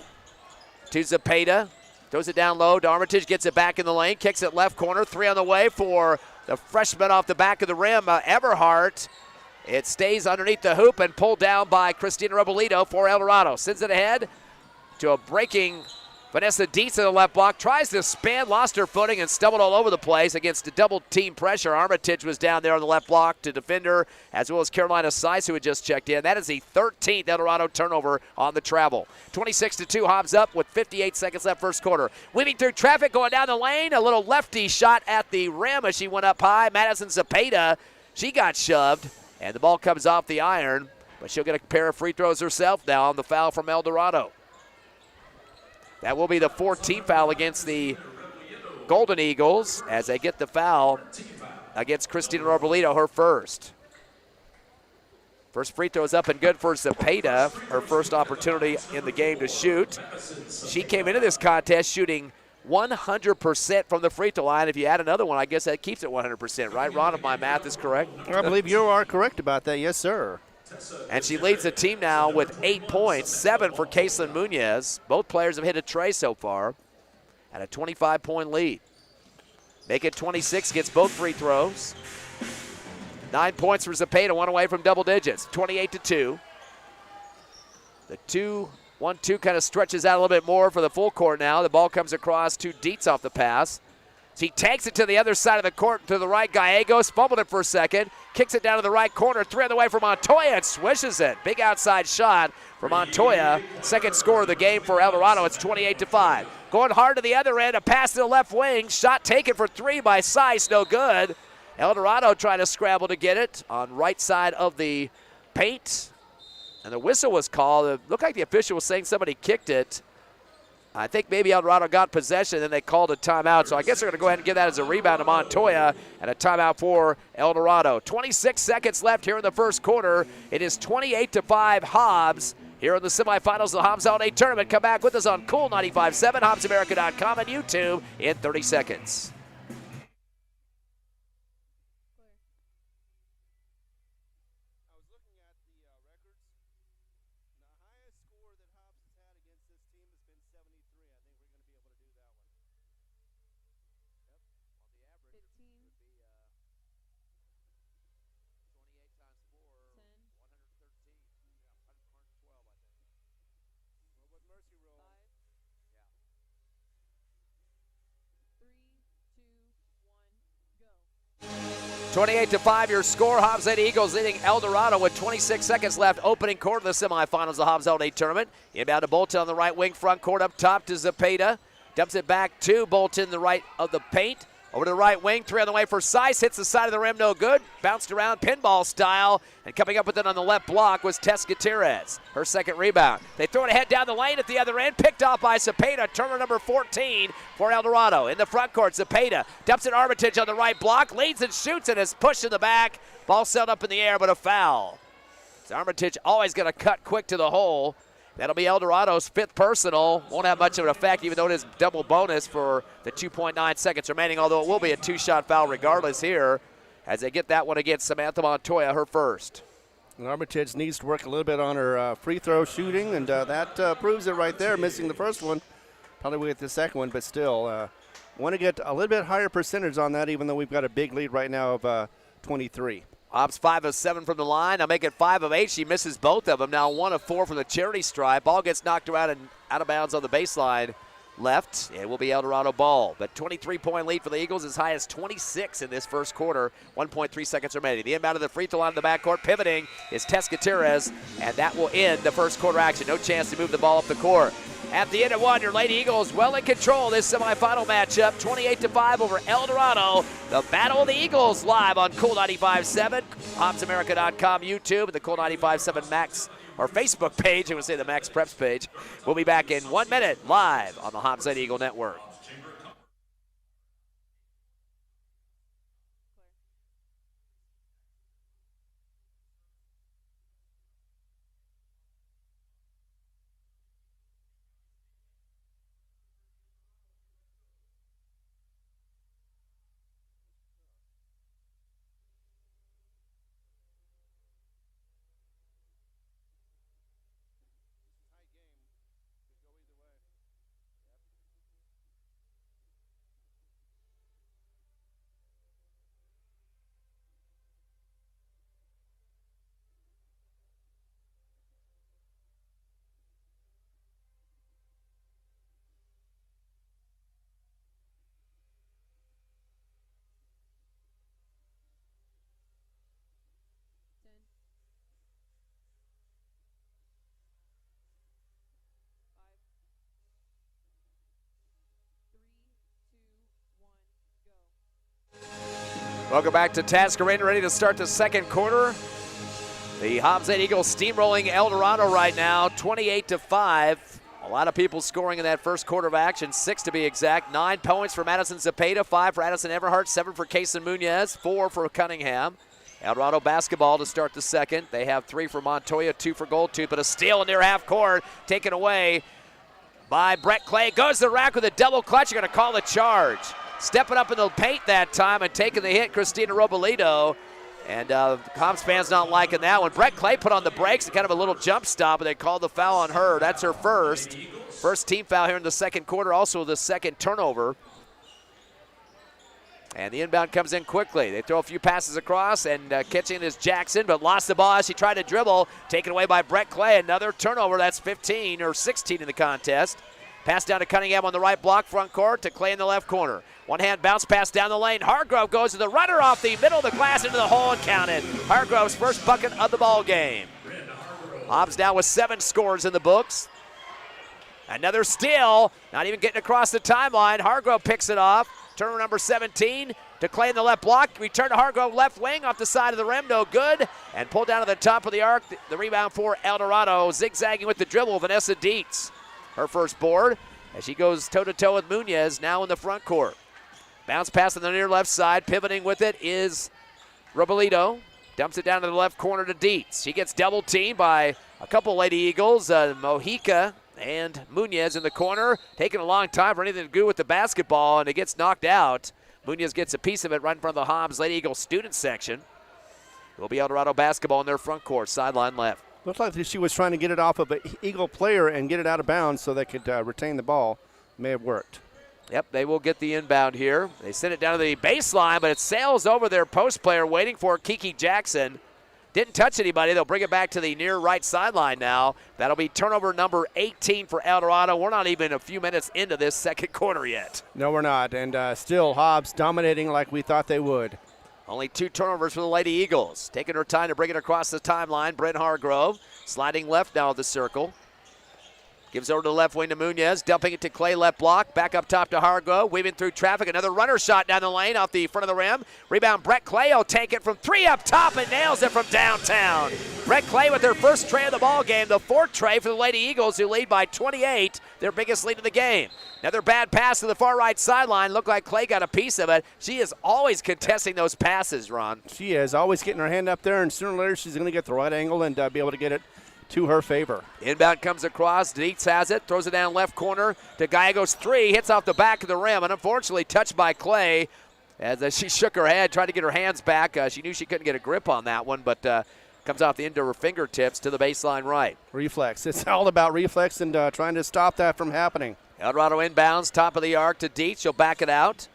to Zepeda. Throws it down low. Armitage gets it back in the lane. Kicks it left corner. 3 on the way for the freshman off the back of the rim, Everhart. It stays underneath the hoop and pulled down by Christina Robolito for Eldorado. Sends it ahead to a breaking Vanessa Dietz in the left block. Tries to spin, lost her footing, and stumbled all over the place against the double team pressure. Armitage was down there on the left block to defend her, as well as Carolina Seiss, who had just checked in. That is the 13th Eldorado turnover on the travel. 26-2, Hobbs up with 58 seconds left first quarter. Weaving through traffic, going down the lane. A little lefty shot at the rim as she went up high. Madison Zepeda, she got shoved, and the ball comes off the iron, but she'll get a pair of free throws herself now on the foul from Eldorado. That will be the 4th-team foul against the Golden Eagles as they get the foul against Christina Robolito, her first. First free throw is up and good for Zepeda, her first opportunity in the game to shoot. She came into this contest shooting 100% from the free throw line. If you add another one, I guess that keeps it 100%, right, Ron, if my math is correct? I believe you are correct about that, yes, sir. And she leads the team now with 8 points, 7 for Kaitlyn Munoz. Both players have hit a tray so far at a 25-point lead. Make it 26, gets both free throws. 9 points for Zepeda, 1 away from double digits, 28-2. The 2-1-2 kind of stretches out a little bit more for the full court now. The ball comes across to Dietz off the pass. He takes it to the other side of the court to the right. Gallegos fumbled it for a second. Kicks it down to the right corner. 3 on the way for Montoya and swishes it. Big outside shot for Montoya. Second score of the game for Eldorado. It's 28-5. Going hard to the other end. A pass to the left wing. Shot taken for 3 by Seiss. No good. Eldorado trying to scramble to get it on right side of the paint. And the whistle was called. It looked like the official was saying somebody kicked it. I think maybe Eldorado got possession, then they called a timeout. So I guess they're going to go ahead and give that as a rebound to Montoya and a timeout for Eldorado. 26 seconds left here in the first quarter. It is 28-5 Hobbs here in the semifinals of the Hobbs Holiday Tournament. Come back with us on Cool 95.7, HobbsAmerica.com, and YouTube in 30 seconds. Mercy roll. 5, 3, 2, 1, go. 28-5 your score. Hobbs Lady Eagles leading Eldorado with 26 seconds left. Opening quarter of the semifinals of the Hobbs Holiday Tournament. Inbound to Bolton on the right wing, front court up top to Zepeda. Dumps it back to Bolton, the right of the paint. Over to the right wing, three on the way for Sice. Hits the side of the rim, no good. Bounced around pinball style. And coming up with it on the left block was Tess Gutierrez. Her second rebound. They throw it ahead down the lane at the other end. Picked off by Zepeda. Turner number 14 for Eldorado. In the front court, Zepeda dumps it Armitage on the right block. Leads and shoots and is pushed in the back. Ball sailed up in the air, but a foul. So Armitage always going to cut quick to the hole. That'll be Eldorado's fifth personal. Won't have much of an effect, even though it is double bonus for the 2.9 seconds remaining, although it will be a two-shot foul regardless here as they get that one against Samantha Montoya, her first. And Armitage needs to work a little bit on her free throw shooting, and that proves it right there, missing the first one. Probably will get the second one, but still want to get a little bit higher percentage on that, even though we've got a big lead right now of 23. Hobbs 5 of 7 from the line. Now make it 5 of 8. She misses both of them. Now 1 of 4 from the charity stripe. Ball gets knocked around and out of bounds on the baseline left. It will be Eldorado ball. But 23-point lead for the Eagles, as high as 26 in this first quarter. 1.3 seconds remaining. The inbound of the free throw line in the backcourt. Pivoting is Tess Gutierrez, and that will end the first quarter action. No chance to move the ball up the court. At the end of one, your Lady Eagles well in control this semifinal matchup. 28-5 over Eldorado. The Battle of the Eagles live on Cool 95.7, HobbsAmerica.com, YouTube, and the Cool 95.7 Max, or Facebook page. I would say the Max Preps page. We'll be back in 1 minute live on the Hobbs Lady Eagle Network. Welcome back to Tasker Arena, ready to start the second quarter. The Hobbs Lady Eagles steamrolling Eldorado right now, 28-5. A lot of people scoring in that first quarter of action, 6 to be exact. 9 points for Madison Zepeda, 5 for Addison Everhart, 7 for Kaysen Munoz, 4 for Cunningham. Eldorado basketball to start the second. They have 3 for Montoya, 2 for Goldtooth, but a steal in near half court, taken away by Brett Clay. Goes to the rack with a double clutch. You're going to call the charge. Stepping up in the paint that time and taking the hit, Christina Robolito. And Hobbs fans not liking that one. Brett Clay put on the brakes and kind of a little jump stop, and they called the foul on her. That's her first. First team foul here in the second quarter, also the second turnover. And the inbound comes in quickly. They throw a few passes across, and catching is Jackson, but lost the ball as she tried to dribble. Taken away by Brett Clay. Another turnover. That's 15 or 16 in the contest. Pass down to Cunningham on the right block, front court to Clay in the left corner. One hand bounce pass down the lane. Hargrove goes to the runner off the middle of the glass into the hole and counted. Hargrove's first bucket of the ball game. Hobbs now with 7 scores in the books. Another steal, not even getting across the timeline. Hargrove picks it off. Turner number 17 to Clay in the left block. Return to Hargrove left wing off the side of the rim, no good. And pulled down to the top of the arc. The rebound for Eldorado, zigzagging with the dribble, Vanessa Dietz. Her first board. as she goes toe-to-toe with Munoz now in the front court. Bounce pass on the near left side. Pivoting with it is Robelito. Dumps it down to the left corner to Dietz. She gets double teamed by a couple Lady Eagles, Mojica and Munoz in the corner. Taking a long time for anything to do with the basketball, and it gets knocked out. Munoz gets a piece of it right in front of the Hobbs Lady Eagles student section. It will be Eldorado basketball in their front court, sideline left. Looked like she was trying to get it off of an Eagle player and get it out of bounds so they could retain the ball. May have worked. Yep, they will get the inbound here. They send it down to the baseline, but it sails over their post player waiting for Kiki Jackson. Didn't touch anybody. They'll bring it back to the near right sideline now. That'll be turnover number 18 for Eldorado. We're not even a few minutes into this second quarter yet. No, we're not. And still Hobbs dominating like we thought they would. Only 2 turnovers for the Lady Eagles. Taking her time to bring it across the timeline. Brent Hargrove sliding left now at the circle. Gives over to the left wing to Munoz, dumping it to Clay, left block. Back up top to Hargrove, weaving through traffic. Another runner shot down the lane off the front of the rim. Rebound, Brett Clay will take it from 3 up top and nails it from downtown. Brett Clay with their first tray of the ball game, the 4th tray for the Lady Eagles, who lead by 28, their biggest lead of the game. Another bad pass to the far right sideline. Looked like Clay got a piece of it. She is always contesting those passes, Ron. She is always getting her hand up there, and sooner or later she's going to get the right angle and be able to get it to her favor. Inbound comes across. Dietz has it. Throws it down left corner to Gallegos. 3. Hits off the back of the rim, and unfortunately touched by Clay as she shook her head, tried to get her hands back. She knew she couldn't get a grip on that one, but comes off the end of her fingertips to the baseline right. Reflex. It's all about reflex and trying to stop that from happening. Eldorado inbounds, top of the arc to Dietz. She'll back it out.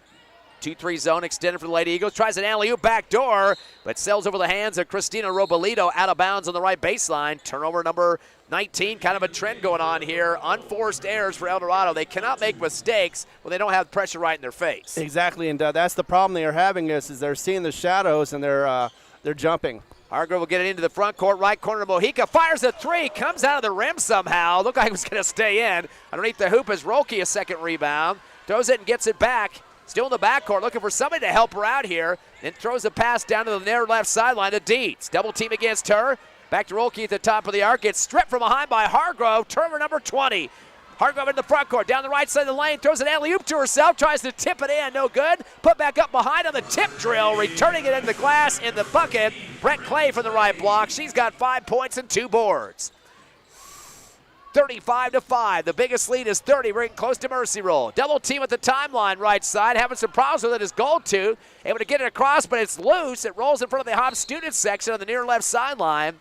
2-3 zone extended for the Lady Eagles. Tries an alley-oop back door, but sails over the hands of Christina Robelito out of bounds on the right baseline. Turnover number 19, kind of a trend going on here. Unforced errors for Eldorado. They cannot make mistakes when they don't have pressure right in their face. Exactly, and that's the problem they are having is they're seeing the shadows and they're jumping. Hargrove will get it into the front court, right corner. Mojica fires a 3, comes out of the rim somehow. Looked like it was going to stay in. Underneath the hoop is Rolke, a second rebound. Throws it and gets it back. Still in the backcourt, looking for somebody to help her out here. Then throws a pass down to the near left sideline to Dietz. Double team against her. Back to Rolke at the top of the arc. Gets stripped from behind by Hargrove. Turnover number 20. Hargrove in the front court, down the right side of the lane. Throws an alley-oop to herself. Tries to tip it in. No good. Put back up behind on the tip drill. Returning it into the glass in the bucket. Brett Clay from the right block. She's got 5 points and 2 boards. 35-5. The biggest lead is 30. We're getting close to mercy roll. Double team at the timeline right side. Having some problems with it is Goldtooth. Able to get it across, but it's loose. It rolls in front of the Hobbs student section on the near left sideline.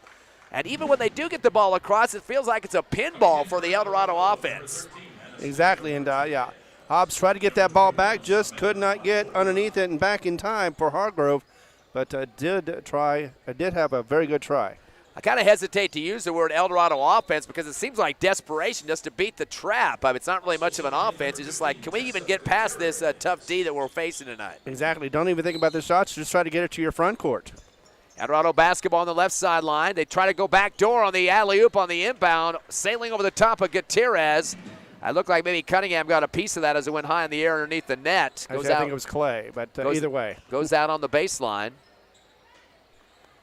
And even when they do get the ball across, it feels like it's a pinball for the Eldorado offense. Exactly, and yeah, Hobbs tried to get that ball back, just could not get underneath it and back in time for Hargrove, but did have a very good try. I kind of hesitate to use the word Eldorado offense because it seems like desperation just to beat the trap. It's not really much of an offense. It's just like, can we even get past this tough D that we're facing tonight? Exactly. Don't even think about the shots. Just try to get it to your front court. Eldorado basketball on the left sideline. They try to go back door on the alley-oop on the inbound, sailing over the top of Gutierrez. I look like maybe Cunningham got a piece of that as it went high in the air underneath the net. I think it was Clay, but either way. Goes out on the baseline.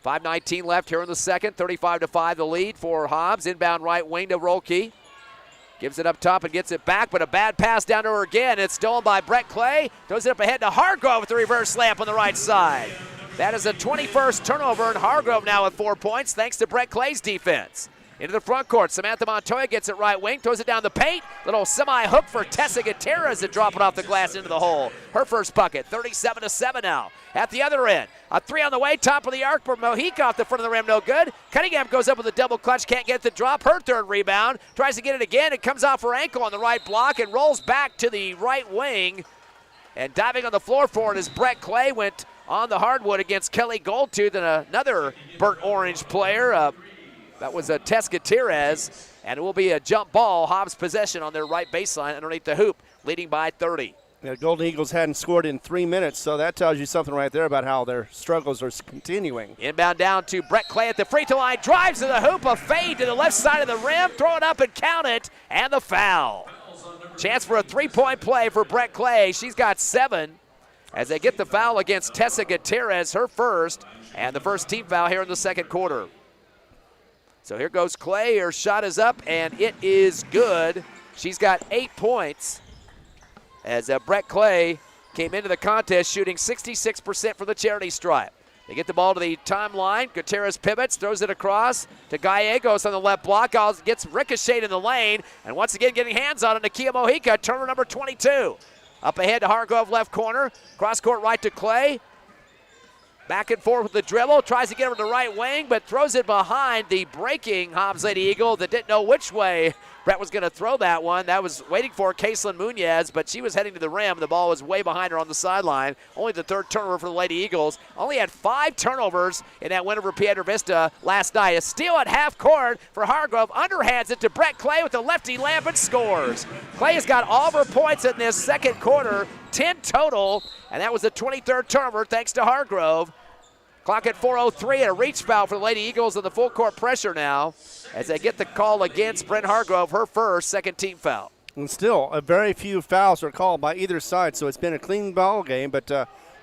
5:19 left here in the second. 35-5 the lead for Hobbs. Inbound right wing to Rolke. Gives it up top and gets it back, but a bad pass down to her again. It's stolen by Brett Clay. Throws it up ahead to Hargrove with the reverse slamp on the right side. That is a 21st turnover, and Hargrove now with 4 points thanks to Brett Clay's defense. Into the front court, Samantha Montoya gets it right wing, throws it down the paint. Little semi-hook for Tessa Gutierrez to drop it off the glass into the hole. Her first bucket, 37-7 now. At the other end, a 3 on the way, top of the arc for Mojica off the front of the rim, no good. Cunningham goes up with a double clutch, can't get the drop. Her third rebound, tries to get it again. It comes off her ankle on the right block and rolls back to the right wing. And diving on the floor for it is Brett Clay, went on the hardwood against Kelly Goldtooth and another burnt orange player. That was a Tess Gutierrez, and it will be a jump ball. Hobbs possession on their right baseline underneath the hoop, leading by 30. The Golden Eagles hadn't scored in 3 minutes, so that tells you something right there about how their struggles are continuing. Inbound down to Brett Clay at the free throw line, drives to the hoop, a fade to the left side of the rim, throw it up and count it, and the foul. Chance for a three-point play for Brett Clay. She's got 7 as they get the foul against Tessa Gutierrez, her first, and the first team foul here in the second quarter. So here goes Clay. Her shot is up, and it is good. She's got 8 points as Brett Clay came into the contest shooting 66% from the charity stripe. They get the ball to the timeline. Gutierrez pivots, throws it across to Gallegos on the left block. Gets ricocheted in the lane, and once again getting hands on it, Nakia Mojica, turner number 22. Up ahead to Hargrove, left corner. Cross court right to Clay. Back and forth with the dribble. Tries to get over to the right wing, but throws it behind the breaking Hobbs Lady Eagle that didn't know which way Brett was going to throw that one. That was waiting for Kaislyn Munoz, but she was heading to the rim. The ball was way behind her on the sideline. Only the third turnover for the Lady Eagles. Only had 5 turnovers in that win over Piedra Vista last night. A steal at half court for Hargrove. Underhands it to Brett Clay with the lefty layup and scores. Clay has got all of her points in this second quarter, 10 total, and that was the 23rd turnover thanks to Hargrove. Clock at 4:03 and a reach foul for the Lady Eagles in the full court pressure now as they get the call against Brent Hargrove, her first second team foul. And still, a very few fouls are called by either side, so it's been a clean ball game, but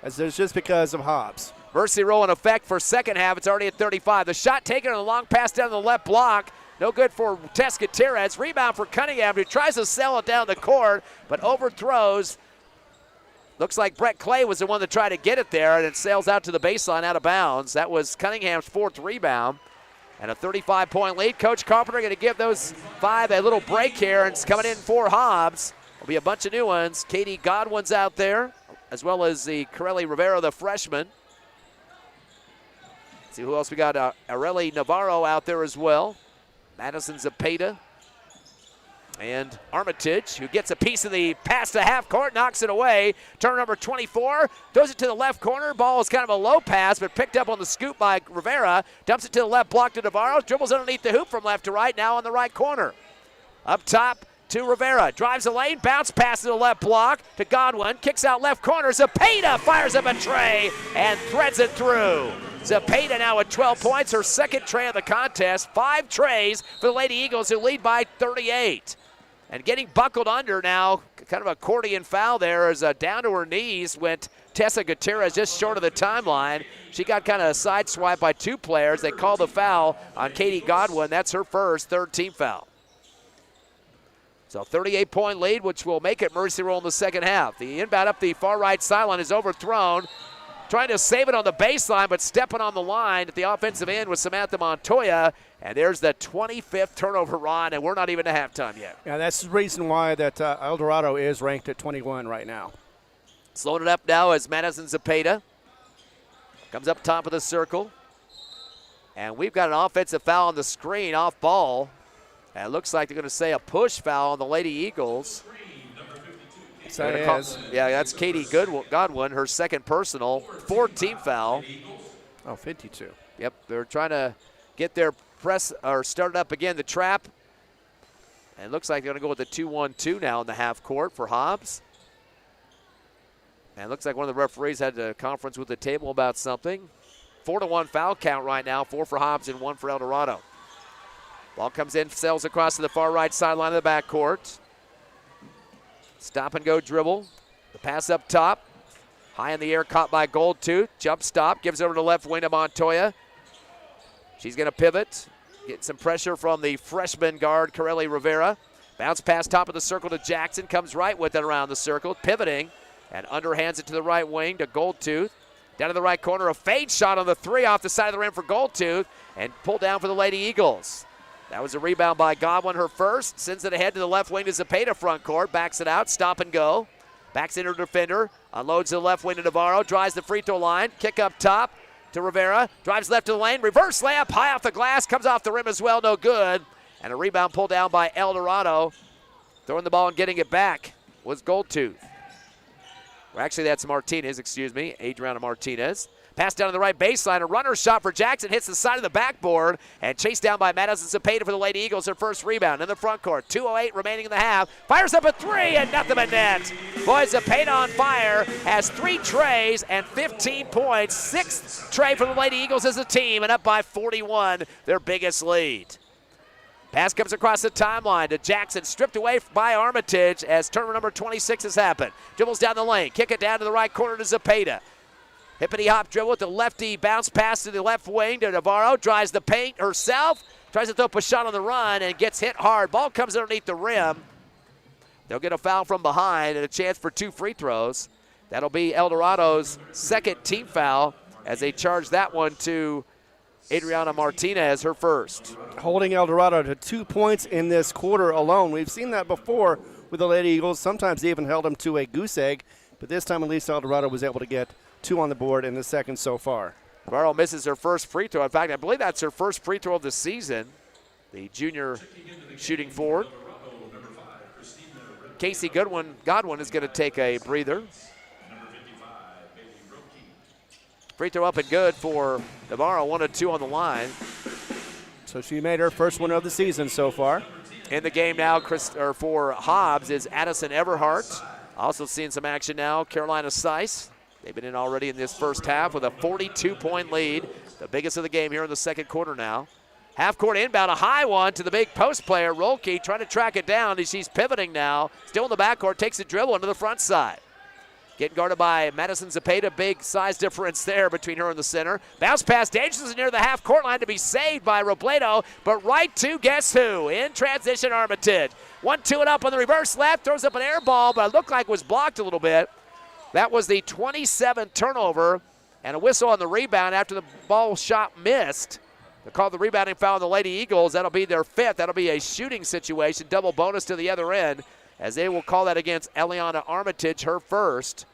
it's just because of Hobbs. Mercy rule in effect for second half. It's already at 35. The shot taken on the long pass down the left block. No good for Tess Gutierrez. Rebound for Cunningham, who tries to sell it down the court, but overthrows. Looks like Brett Clay was the one that tried to get it there, and it sails out to the baseline out of bounds. That was Cunningham's 4th rebound. And a 35-point lead. Coach Carpenter going to give those 5 a little break here, and it's coming in for Hobbs. There'll be a bunch of new ones. Katie Godwin's out there, as well as the Corelli Rivera, the freshman. See who else we got. Areli Navarro out there as well. Madison Zepeda. And Armitage, who gets a piece of the pass to half court, knocks it away. Turn number 24, throws it to the left corner. Ball is kind of a low pass, but picked up on the scoop by Rivera. Dumps it to the left block to Navarro. Dribbles underneath the hoop from left to right, now on the right corner. Up top to Rivera. Drives the lane, bounce pass to the left block to Godwin. Kicks out left corner. Zepeda fires up a tray and threads it through. Zepeda now at 12 points, her second tray of the contest. 5 trays for the Lady Eagles, who lead by 38. And getting buckled under now, kind of accordion foul there as down to her knees went Tessa Gutierrez, just short of the timeline. She got kind of sideswiped by 2 players. They called the foul on Katie Godwin. That's her first, 3rd team foul. So 38-point lead, which will make it Mercy roll in the second half. The inbound up the far right sideline is overthrown. Trying to save it on the baseline, but stepping on the line at the offensive end with Samantha Montoya. And there's the 25th turnover, Ron, and we're not even at halftime yet. Yeah, that's the reason why that Eldorado is ranked at 21 right now. Slowing it up now as Madison Zepeda comes up top of the circle. And we've got an offensive foul on the screen off ball. And it looks like they're going to say a push foul on the Lady Eagles. Yeah, that's Katie Godwin, her second personal, 4th team foul. Oh, 52. Yep, they're trying to get their press or start up again, the trap. And it looks like they're going to go with the 2-1-2 now in the half court for Hobbs. And it looks like one of the referees had a conference with the table about something. 4-1 foul count right now, 4 for Hobbs and 1 for Eldorado. Ball comes in, sails across to the far right sideline of the backcourt. Stop and go dribble. The pass up top. High in the air, caught by Goldtooth. Jump stop, gives over to left wing to Montoya. She's going to pivot. Get some pressure from the freshman guard, Corelli Rivera. Bounce pass top of the circle to Jackson. Comes right with it around the circle. Pivoting and underhands it to the right wing to Goldtooth. Down to the right corner, a fade shot on the 3 off the side of the rim for Goldtooth. And pulled down for the Lady Eagles. That was a rebound by Godwin, her first. Sends it ahead to the left wing to Zepeda front court. Backs it out, stop and go. Backs in her defender. Unloads to the left wing to Navarro. Drives the free throw line. Kick up top to Rivera. Drives left to the lane. Reverse layup high off the glass. Comes off the rim as well. No good. And a rebound pulled down by Eldorado. Throwing the ball and getting it back was Goldtooth. Well, actually, that's Martinez, Adriana Martinez. Pass down to the right baseline. A runner shot for Jackson. Hits the side of the backboard. And chased down by Madison Zepeda for the Lady Eagles. Her first rebound in the front court. 2:08 remaining in the half. Fires up a 3 and nothing but net. Boy, Zepeda on fire. Has 3 trays and 15 points. 6th tray for the Lady Eagles as a team. And up by 41. Their biggest lead. Pass comes across the timeline to Jackson. Stripped away by Armitage as turnover number 26 has happened. Dribbles down the lane. Kick it down to the right corner to Zepeda. Hippity hop dribble with the lefty bounce pass to the left wing to Navarro. Drives the paint herself. Tries to throw up a shot on the run and gets hit hard. Ball comes underneath the rim. They'll get a foul from behind and a chance for 2 free throws. That'll be Eldorado's second team foul as they charge that one to Adriana Martinez, her first. Holding Eldorado to 2 points in this quarter alone. We've seen that before with the Lady Eagles. Sometimes they even held them to a goose egg, but this time at least Eldorado was able to get 2 on the board in the second so far. Navarro misses her first free throw. In fact, I believe that's her first free throw of the season. The junior shooting forward. Casey Godwin is going to take a breather. Free throw up and good for Navarro, 1 of 2 on the line. So she made her first one of the season so far. In the game now for Hobbs is Addison Everhart. Also seeing some action now, Carolina Seiss. They've been in already in this first half with a 42-point lead, the biggest of the game here in the second quarter now. Half-court inbound, a high one to the big post player, Rolke, trying to track it down. She's pivoting now, still in the backcourt, takes a dribble into the front side. Getting guarded by Madison Zepeda, big size difference there between her and the center. Bounce pass dangerously near the half-court line to be saved by Robledo, but right to guess who? In transition, Armitage. 1-2 and up on the reverse left, throws up an air ball, but it looked like it was blocked a little bit. That was the 27th turnover, and a whistle on the rebound after the ball shot missed. They called the rebounding foul on the Lady Eagles. That'll be their 5th. That'll be a shooting situation, double bonus to the other end, as they will call that against Eliana Armitage, her first.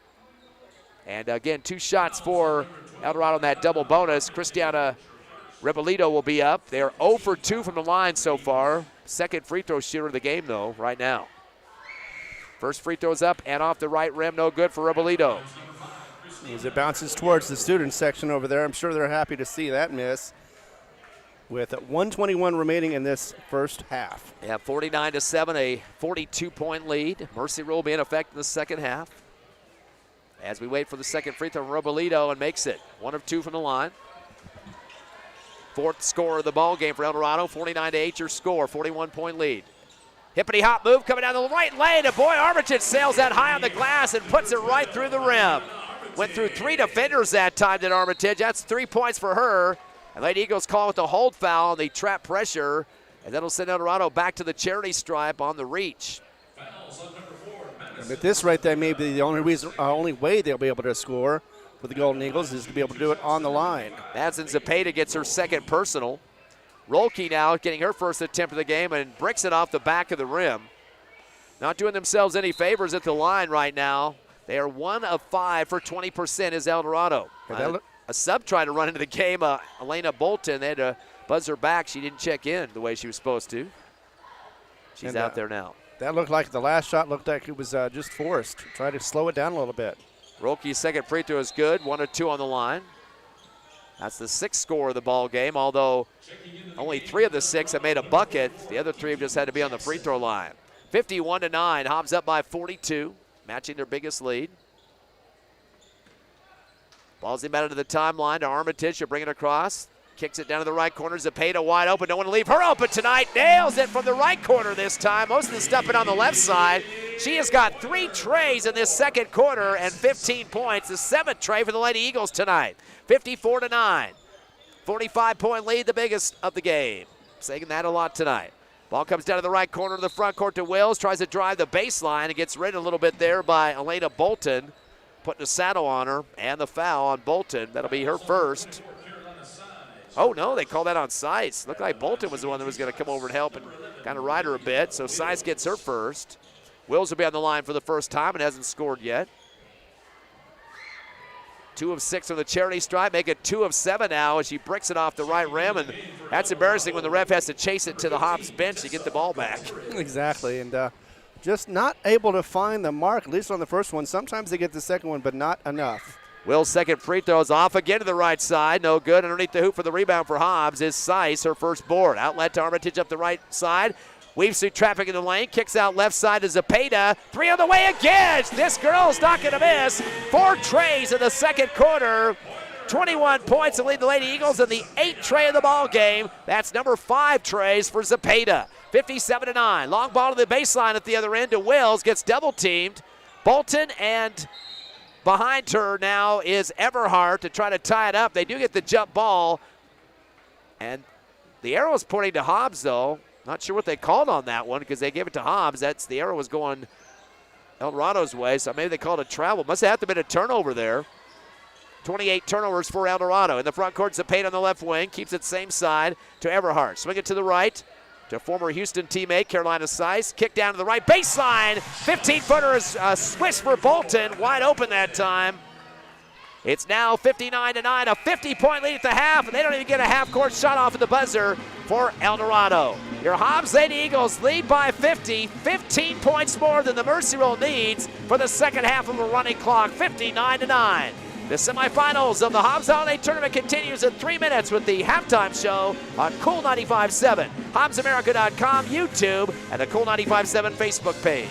And again, 2 shots for Eldorado on that double bonus. Cristiana Rebolito will be up. They are 0 for 2 from the line so far. Second free throw shooter of the game, though, right now. First free throws up and off the right rim, no good for Rebolito. As it bounces towards the student section over there, I'm sure they're happy to see that miss. With 1:21 remaining in this first half. Yeah, 49-7, a 42-point lead. Mercy rule will be in effect in the second half. As we wait for the second free throw from Robolito and makes it 1 of 2 from the line. 4th score of the ball game for Eldorado, 49-8 your score, 41-point lead. Hippity hop move coming down the right lane, and boy, Armitage sails that high on the glass and puts it right through the rim. Went through 3 defenders that time, did Armitage. That's 3 points for her. And Lady Eagles call it the hold foul on the trap pressure, and that'll send Eldorado back to the charity stripe on the reach. And at this rate, that may be the only way they'll be able to score for the Golden Eagles is to be able to do it on the line. Madison Zepeda gets her second personal. Rolke now getting her first attempt of the game and bricks it off the back of the rim. Not doing themselves any favors at the line right now. They are 1 of 5 for 20% is Eldorado. A sub tried to run into the game, Elena Bolton. They had to buzz her back. She didn't check in the way she was supposed to. She's out there now. That looked like the last shot looked like it was just forced. Try to slow it down a little bit. Rolke's second free throw is good, 1 of 2 on the line. That's the 6th score of the ball game, although only 3 of the 6 have made a bucket. The other 3 have just had to be on the free throw line. 51-9, Hobbs up by 42, matching their biggest lead. Ball's inbounded to the timeline to Armitage. She'll bring it across. Kicks it down to the right corner. Zepeda wide open. Don't want to leave her open tonight. Nails it from the right corner this time. Most of the stuff been on the left side. She has got 3 trays in this second quarter and 15 points. The 7th tray for the Lady Eagles tonight. 54-9. 45-point lead, the biggest of the game. Saying that a lot tonight. Ball comes down to the right corner of the front court to Wills. Tries to drive the baseline and gets rid a little bit there by Elena Bolton. Putting a saddle on her, and the foul on Bolton. That'll be her first. Oh, no, they call that on Seiss. Looked like Bolton was the one that was going to come over and help and kind of ride her a bit, so Seiss gets her first. Wills will be on the line for the first time and hasn't scored yet. 2 of 6 on the charity stripe, make it 2 of 7 now as she bricks it off the right rim, and that's embarrassing when the ref has to chase it to the Hobbs bench to get the ball back. Exactly, and just not able to find the mark, at least on the first one. Sometimes they get the second one, but not enough. Will's second free throw is off again to the right side. No good. Underneath the hoop for the rebound for Hobbs is Seiss, her first board. Outlet to Armitage up the right side. Weaves through traffic in the lane. Kicks out left side to Zepeda. 3 on the way again. This girl's not going to miss. 4 trays in the second quarter. 21 points to lead the Lady Eagles in the 8th tray of the ball game. That's number 5 trays for Zepeda. 57-9. Long ball to the baseline at the other end to Wills. Gets double teamed. Bolton, and behind her now is Everhart to try to tie it up. They do get the jump ball. And the arrow is pointing to Hobbs, though. Not sure what they called on that one because they gave it to Hobbs. The arrow was going Eldorado's way, so maybe they called a travel. Must have been a turnover there. 28 turnovers for Eldorado. In the front court, Zapata on the left wing. Keeps it same side to Everhart. Swing it to the right to former Houston teammate Carolina Seiss. Kick down to the right baseline. 15-footer is a swish for Bolton. Wide open that time. It's now 59-9, a 50-point lead at the half, and they don't even get a half-court shot off at the buzzer for Eldorado. Your Hobbs Lady Eagles lead by 50, 15 points more than the Mercy Roll needs for the second half of a running clock, 59-9. The semifinals of the Hobbs Holiday Tournament continues in 3 minutes with the halftime show on Cool 95.7, HobbsAmerica.com, YouTube, and the Cool 95.7 Facebook page.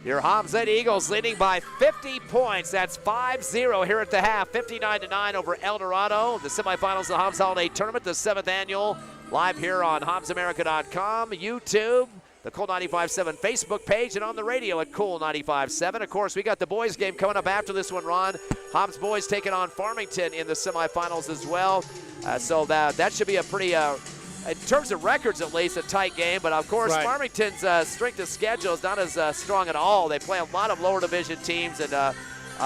Your Hobbs Lady Eagles leading by 50 points. That's 5-0 here at the half. 59-9 over Eldorado. The semifinals of the Hobbs Holiday Tournament, the 7th annual, live here on HobbsAmerica.com, YouTube, the Cool 95.7 Facebook page, and on the radio at Cool 95.7. Of course, we got the boys game coming up after this one, Ron. Hobbs boys taking on Farmington in the semifinals as well. So that should be a pretty... in terms of records, at least, a tight game. But, of course, Farmington's strength of schedule is not as strong at all. They play a lot of lower division teams, and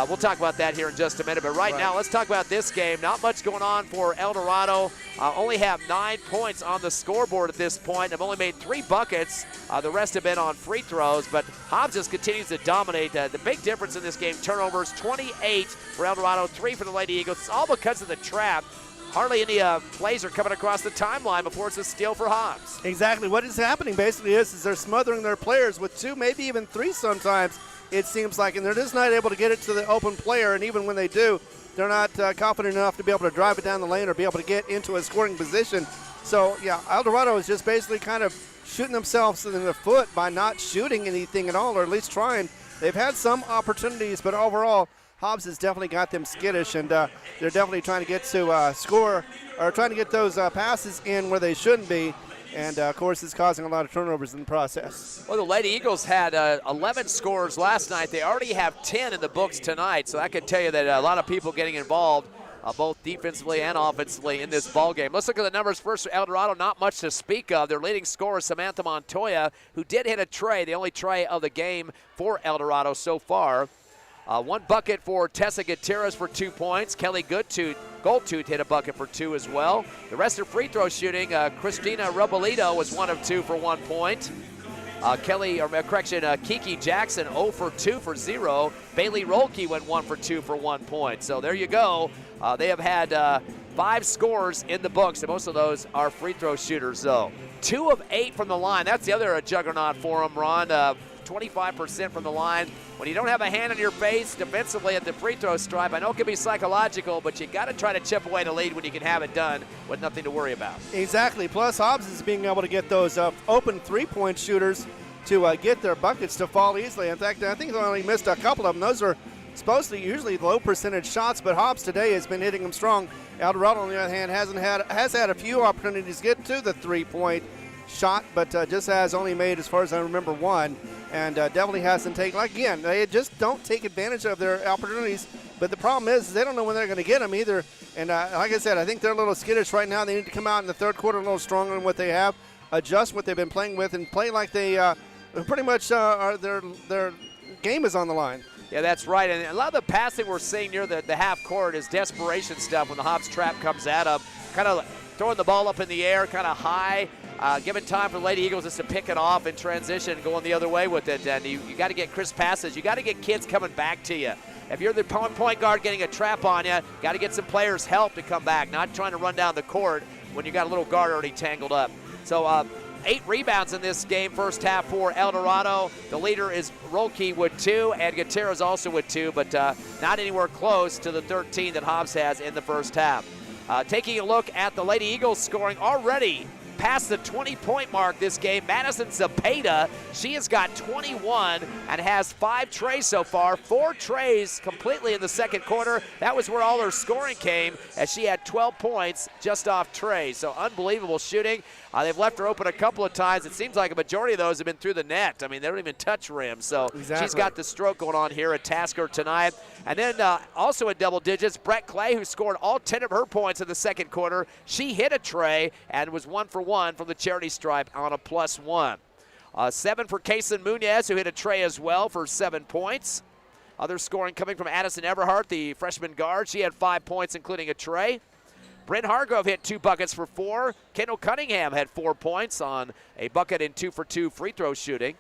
we'll talk about that here in just a minute. But right now, let's talk about this game. Not much going on for Eldorado. Only have 9 points on the scoreboard at this point. They've only made 3 buckets. The rest have been on free throws. But Hobbs just continues to dominate. The big difference in this game, turnovers, 28 for Eldorado, 3 for the Lady Eagles. It's all because of the trap. Hardly any plays are coming across the timeline before it's a steal for Hobbs. Exactly. What is happening basically is they're smothering their players with 2, maybe even 3 sometimes, it seems like, and they're just not able to get it to the open player, and even when they do, they're not confident enough to be able to drive it down the lane or be able to get into a scoring position. So, yeah, Eldorado is just basically kind of shooting themselves in the foot by not shooting anything at all, or at least trying. They've had some opportunities, but overall, Hobbs has definitely got them skittish, and they're definitely trying to get to score, or trying to get those passes in where they shouldn't be. And, of course, it's causing a lot of turnovers in the process. Well, the Lady Eagles had 11 scores last night. They already have 10 in the books tonight, so I can tell you that a lot of people getting involved both defensively and offensively in this ball game. Let's look at the numbers first. Eldorado, not much to speak of. Their leading scorer, Samantha Montoya, who did hit a tray, the only tray of the game for Eldorado so far. One bucket for Tessa Gutierrez for 2 points. Kelly Goldtooth hit a bucket for 2 as well. The rest of free throw shooting, Christina Robolito was 1 of 2 for 1 point. Kiki Jackson 0 for 2 for 0. Bailey Rolke went 1 for 2 for 1 point. So there you go. They have had 5 scores in the books, and most of those are free throw shooters, though. 2 of 8 from the line. That's the other juggernaut for them, Ron. 25% from the line. When you don't have a hand in your face defensively at the free throw stripe, I know it can be psychological, but you got to try to chip away the lead when you can have it done with nothing to worry about. Exactly. Plus, Hobbs is being able to get those open three-point shooters to get their buckets to fall easily. In fact, I think they only missed a couple of them. Those are supposed to be usually low percentage shots, but Hobbs today has been hitting them strong. Eldorado, on the other hand, has had a few opportunities to get to the three-point shot, but just has only made, as far as I remember, 1, and definitely hasn't taken. Like, again, they just don't take advantage of their opportunities, but the problem is they don't know when they're going to get them either. And like I said, I think they're a little skittish right now. They need to come out in the third quarter a little stronger than what they have, adjust what they've been playing with, and play like they pretty much their game is on the line. Yeah, that's right. And a lot of the passing we're seeing near the half court is desperation stuff when the Hobbs trap comes at them, kind of throwing the ball up in the air, kind of high, giving time for the Lady Eagles just to pick it off in transition and going the other way with it. And you got to get crisp passes. You got to get kids coming back to you. If you're the point guard getting a trap on you, got to get some players help to come back, not trying to run down the court when you got a little guard already tangled up. So 8 rebounds in this game, first half for Eldorado. The leader is Rolke with 2, and Gutierrez also with 2, but not anywhere close to the 13 that Hobbs has in the first half. Taking a look at the Lady Eagles scoring already past the 20-point mark this game. Madison Zapata, she has got 21 and has 5 trays so far. 4 trays completely in the second quarter. That was where all her scoring came, as she had 12 points just off trays. So unbelievable shooting. They've left her open a couple of times. It seems like a majority of those have been through the net. I mean, they don't even touch rim. So exactly. She's got the stroke going on here at Tasker tonight. And then also in double digits, Brett Clay, who scored all 10 of her points in the second quarter. She hit a tray and was 1 for 1 from the charity stripe on a +1. 7 for Kason Muñez, who hit a tray as well for 7 points. Other scoring coming from Addison Everhart, the freshman guard. She had 5 points, including a tray. Bryn Hargrove hit 2 buckets for 4. Kendall Cunningham had 4 points on a bucket and 2 for 2 free throw shooting.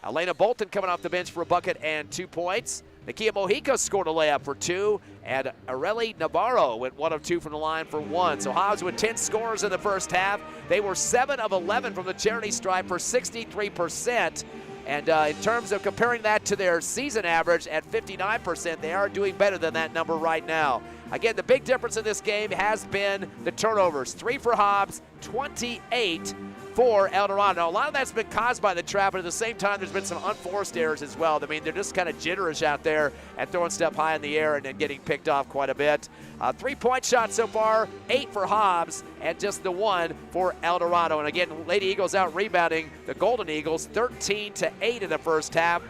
Elena Bolton coming off the bench for a bucket and 2 points. Nakia Mojica scored a layup for 2, and Areli Navarro went 1 of 2 from the line for 1. So Hobbs with 10 scores in the first half. They were 7 of 11 from the charity stripe for 63%. And in terms of comparing that to their season average at 59%, they are doing better than that number right now. Again, the big difference in this game has been the turnovers. 3 for Hobbs, 28 for Eldorado. Now, a lot of that's been caused by the trap, but at the same time, there's been some unforced errors as well. I mean, they're just kind of jitterish out there and throwing stuff high in the air and then getting picked off quite a bit. 3-point shots so far, 8 for Hobbs and just the 1 for Eldorado. And again, Lady Eagles out rebounding the Golden Eagles 13-8 in the first half.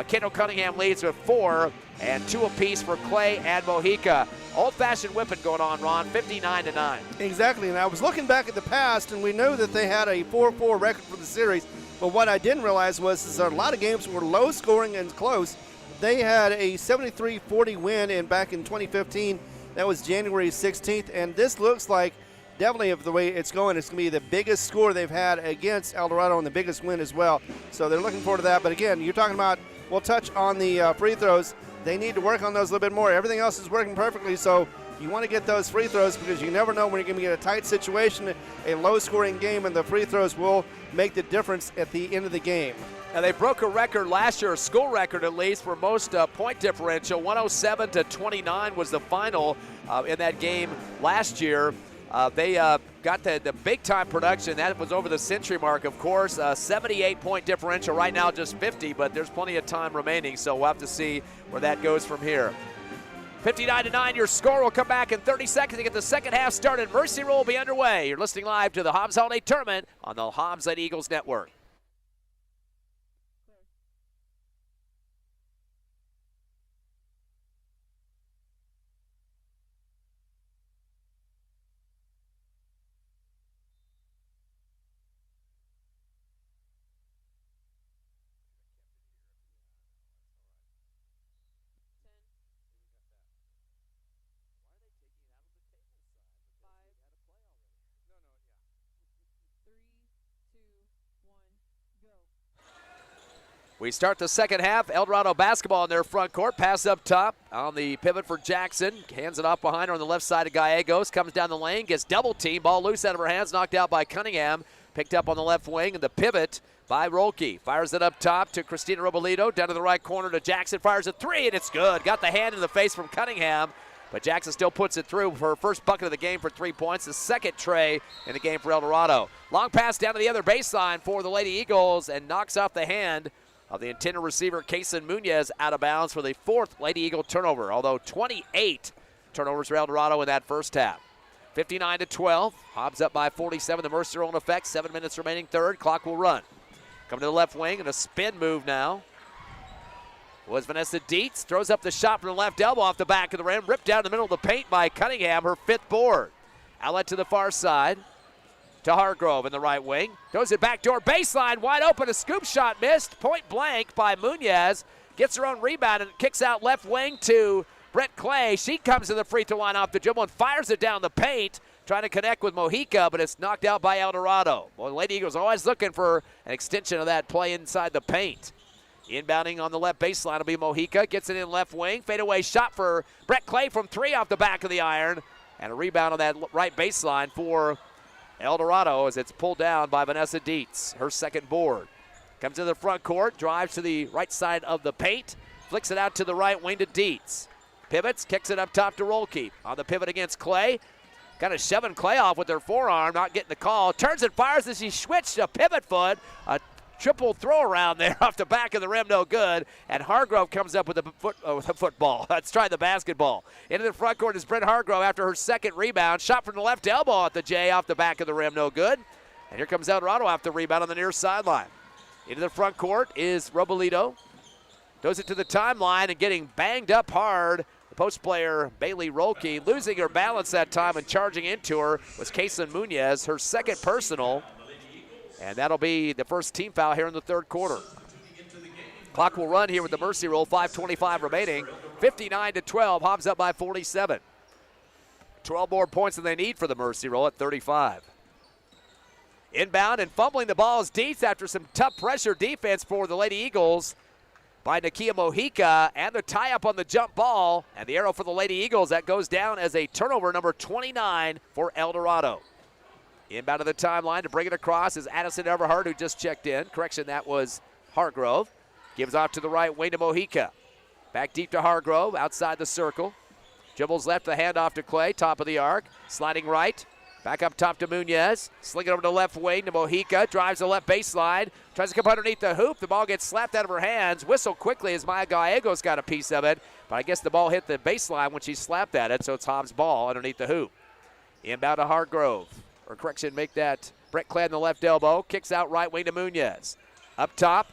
Kendall Cunningham leads with 4 and 2 apiece for Clay and Mojica. Old-fashioned whipping going on, Ron, 59-9. Exactly, and I was looking back at the past, and we knew that they had a 4-4 record for the series, but what I didn't realize was that a lot of games were low-scoring and close. They had a 73-40 win back in 2015. That was January 16th, and this looks like, definitely of the way it's going, it's going to be the biggest score they've had against Eldorado and the biggest win as well. So they're looking forward to that, but again, you're talking about, we'll touch on the free throws. They need to work on those a little bit more. Everything else is working perfectly, so you want to get those free throws because you never know when you're going to get a tight situation, a low-scoring game, and the free throws will make the difference at the end of the game. Now, they broke a record last year, a school record at least, for most point differential. 107-29 was the final in that game last year. They got the big-time production. That was over the century mark, of course. 78-point differential. Right now just 50, but there's plenty of time remaining, so we'll have to see where that goes from here. 59-9 your score. We'll come back in 30 seconds to get the second half started. Mercy Roll will be underway. You're listening live to the Hobbs Holiday Tournament on the Hobbs Lady Eagles Network. We start the second half. Eldorado basketball in their front court. Pass up top on the pivot for Jackson. Hands it off behind her on the left side of Gallegos. Comes down the lane, gets double teamed. Ball loose out of her hands, knocked out by Cunningham. Picked up on the left wing, and the pivot by Rolke. Fires it up top to Christina Robolito. Down to the right corner to Jackson. Fires a three, and it's good. Got the hand in the face from Cunningham. But Jackson still puts it through for her first bucket of the game for 3 points. The second tray in the game for Eldorado. Long pass down to the other baseline for the Lady Eagles and knocks off the hand of the intended receiver, Kason Munoz, out of bounds for the fourth Lady Eagle turnover, although 28 turnovers for Eldorado in that first half. 59-12, Hobbs up by 47, the Mercer Roll in effect, 7 minutes remaining third, clock will run. Coming to the left wing and a spin move now was Vanessa Dietz, throws up the shot from the left elbow off the back of the rim, ripped down the middle of the paint by Cunningham, her fifth board. Outlet to the far side. To Hargrove in the right wing. Goes it backdoor baseline, wide open. A scoop shot missed. Point blank by Munoz. Gets her own rebound and kicks out left wing to Brett Clay. She comes to the free throw line off the dribble and fires it down the paint. Trying to connect with Mojica, but it's knocked out by Eldorado. Well, the Lady Eagles always looking for an extension of that play inside the paint. Inbounding on the left baseline will be Mojica. Gets it in left wing. Fadeaway shot for Brett Clay from three off the back of the iron. And a rebound on that right baseline for Eldorado as it's pulled down by Vanessa Dietz, her second board. Comes to the front court, drives to the right side of the paint, flicks it out to the right wing to Dietz. Pivots, kicks it up top to Rolke. On the pivot against Clay. Kind of shoving Clay off with her forearm, not getting the call. Turns and fires as she switched a pivot foot. A triple throw around there off the back of the rim, no good. And Hargrove comes up with a football. Let's try the basketball. Into the front court is Brent Hargrove after her second rebound. Shot from the left elbow at the J off the back of the rim, no good. And here comes Eldorado off the rebound on the near sideline. Into the front court is Robolito. Throws it to the timeline and getting banged up hard. The post player, Bailey Rolke, losing her balance that time and charging into her was Kason Munoz, her second personal. And that'll be the first team foul here in the third quarter. Clock will run here with the Mercy Roll, 5:25 remaining. 59-12, Hobbs up by 47. 12 more points than they need for the Mercy Roll at 35. Inbound and fumbling the ball is Dietz after some tough pressure defense for the Lady Eagles by Nakia Mojica, and the tie-up on the jump ball. And the arrow for the Lady Eagles, that goes down as a turnover, number 29 for Eldorado. Inbound to the timeline to bring it across is Addison Everhart, who just checked in. Correction, that was Hargrove. Gives off to the right wing to Mojica. Back deep to Hargrove, outside the circle. Dribbles left, the handoff to Clay, top of the arc. Sliding right, back up top to Munoz. Sling it over to the left wing to Mojica. Drives the left baseline. Tries to come underneath the hoop. The ball gets slapped out of her hands. Whistle quickly as Maya Gallegos got a piece of it. But I guess the ball hit the baseline when she slapped at it, so it's Hobbs' ball underneath the hoop. Inbound to Hargrove. Or correction, make that Brett Clay on the left elbow. Kicks out right wing to Munoz. Up top,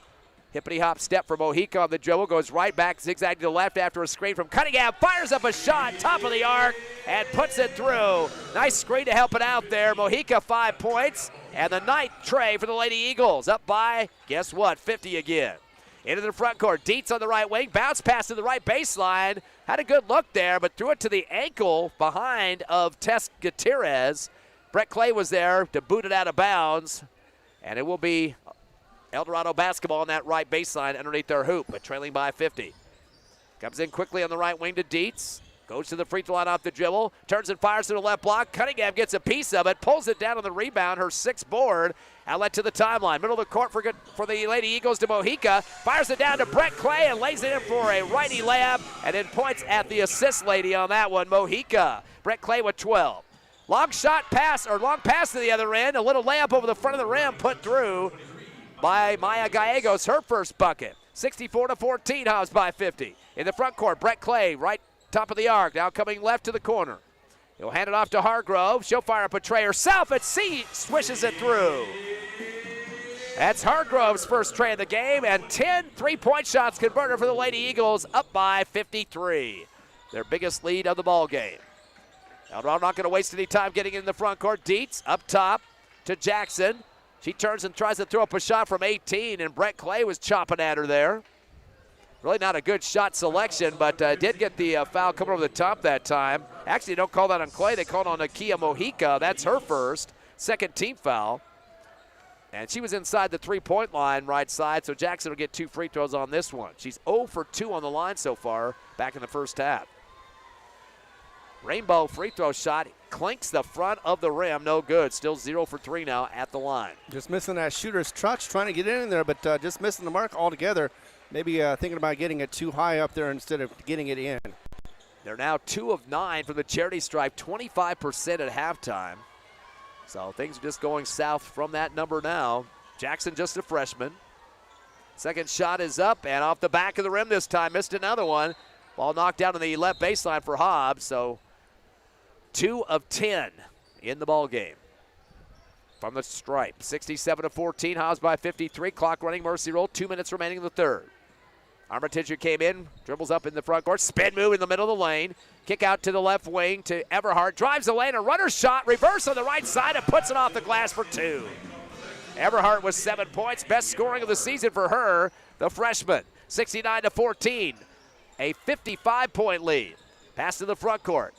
hippity-hop step for Mojica on the dribble. Goes right back, zigzag to the left after a screen from Cunningham. Fires up a shot, top of the arc, and puts it through. Nice screen to help it out there. Mojica, 5 points. And the ninth tray for the Lady Eagles. Up by, guess what, 50 again. Into the front court. Dietz on the right wing. Bounce pass to the right baseline. Had a good look there, but threw it to the ankle behind of Tess Gutierrez. Brett Clay was there to boot it out of bounds, and it will be Eldorado basketball on that right baseline underneath their hoop, but trailing by 50. Comes in quickly on the right wing to Dietz. Goes to the free throw line off the dribble. Turns and fires to the left block. Cunningham gets a piece of it. Pulls it down on the rebound. Her sixth board. Outlet to the timeline. Middle of the court for the Lady Eagles to Mojica. Fires it down to Brett Clay and lays it in for a righty layup. And then points at the assist lady on that one, Mojica. Brett Clay with 12. Long pass to the other end. A little layup over the front of the rim put through by Maya Gallegos, her first bucket. 64-14, Hobbs by 50. In the front court, Brett Clay, right top of the arc. Now coming left to the corner. He'll hand it off to Hargrove. She'll fire up a tray herself, and swishes it through. That's Hargrove's first tray of the game, and 10 three-point shots converted for the Lady Eagles, up by 53. Their biggest lead of the ball game. Eldorado not going to waste any time getting in the front court. Dietz up top to Jackson. She turns and tries to throw up a shot from 18, and Brett Clay was chopping at her there. Really not a good shot selection, but did get the foul coming over the top that time. Actually, don't call that on Clay. They called on Nakia Mojica. That's her first. Second team foul. And she was inside the three-point line right side, so Jackson will get 2 free throws on this one. She's 0 for 2 on the line so far back in the first half. Rainbow free throw shot clinks the front of the rim. No good. Still 0 for 3 now at the line. Just missing that shooter's touch, trying to get in there, but just missing the mark altogether. Maybe thinking about getting it too high up there instead of getting it in. They're now 2 of 9 from the charity stripe, 25% at halftime. So things are just going south from that number now. Jackson just a freshman. Second shot is up and off the back of the rim this time. Missed another one. Ball knocked down on the left baseline for Hobbs. So 2 of 10 in the ball game from the stripe. 67-14, Hobbs by 53. Clock running, Mercy roll. 2 minutes remaining in the third. Armitage came in, dribbles up in the front court, spin move in the middle of the lane, kick out to the left wing to Everhart, drives the lane, a runner's shot, reverse on the right side, and puts it off the glass for 2. Everhart with 7 points, best scoring of the season for her, the freshman. 69-14, a 55-point lead. Pass to the front court.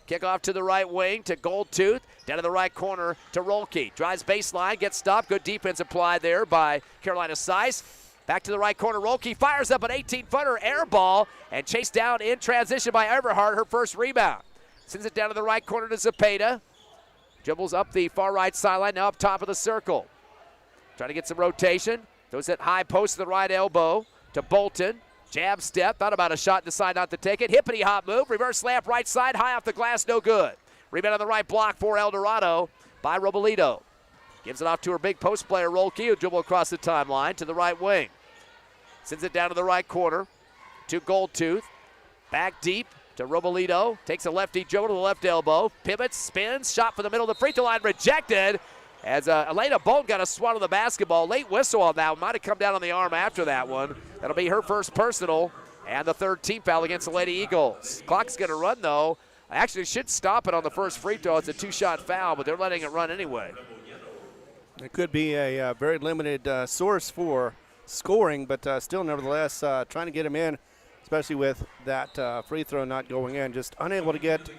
Kickoff to the right wing to Goldtooth, down to the right corner to Rolke. Drives baseline, gets stopped, good defense applied there by Carolina Seiss. Back to the right corner, Rolke fires up an 18-footer air ball and chased down in transition by Everhart, her first rebound. Sends it down to the right corner to Zepeda. Dribbles up the far right sideline, now up top of the circle. Trying to get some rotation. Throws it high post to the right elbow to Bolton. Jab step, thought about a shot, decided not to take it. Hippity hop move, reverse layup right side, high off the glass, no good. Rebound on the right block for Eldorado by Robelito. Gives it off to her big post player, Rolke, who dribble across the timeline to the right wing. Sends it down to the right corner to Goldtooth. Back deep to Robelito. Takes a lefty dribble to the left elbow. Pivots, spins, shot for the middle of the free throw line, rejected. As Elena Bolton got a swat on the basketball. Late whistle on that one. Might have come down on the arm after that one. That'll be her first personal and the third team foul against the Lady Eagles. Clock's going to run, though. Actually should stop it on the first free throw. It's a 2-shot foul, but they're letting it run anyway. It could be a very limited source for scoring, but still, nevertheless, trying to get him in, especially with that free throw not going in. Just unable to get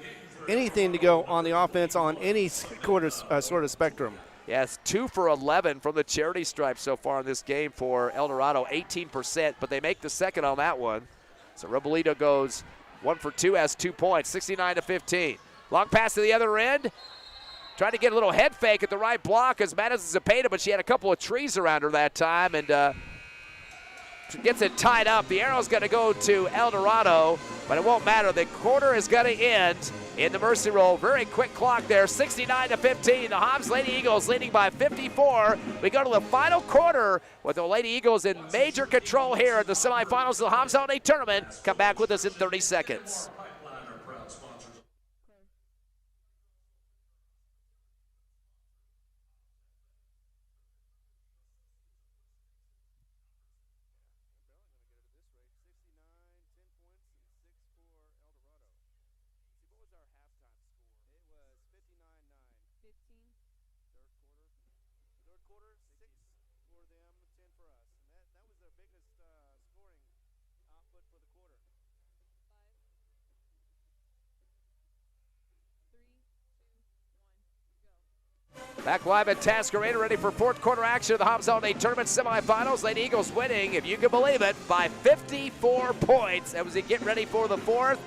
anything to go on the offense on any sort of spectrum. Yes, 2 for 11 from the charity stripe so far in this game for Eldorado, 18%, but they make the second on that one. So Robelito goes 1 for 2, has 2 points, 69-15. Long pass to the other end. Trying to get a little head fake at the right block as Madison Zepeda, but she had a couple of trees around her that time and gets it tied up. The arrow's going to go to Eldorado, but it won't matter. The quarter is going to end in the Mercy roll. Very quick clock there, 69-15. The Hobbs Lady Eagles leading by 54. We go to the final quarter with the Lady Eagles in major control here at the semifinals of the Hobbs Holiday Tournament. Come back with us in 30 seconds. Back live at Tasker Arena, ready for fourth quarter action of the Hobbs Holiday Tournament semifinals. Lady Eagles winning, if you can believe it, by 54 points. As we get ready for the fourth,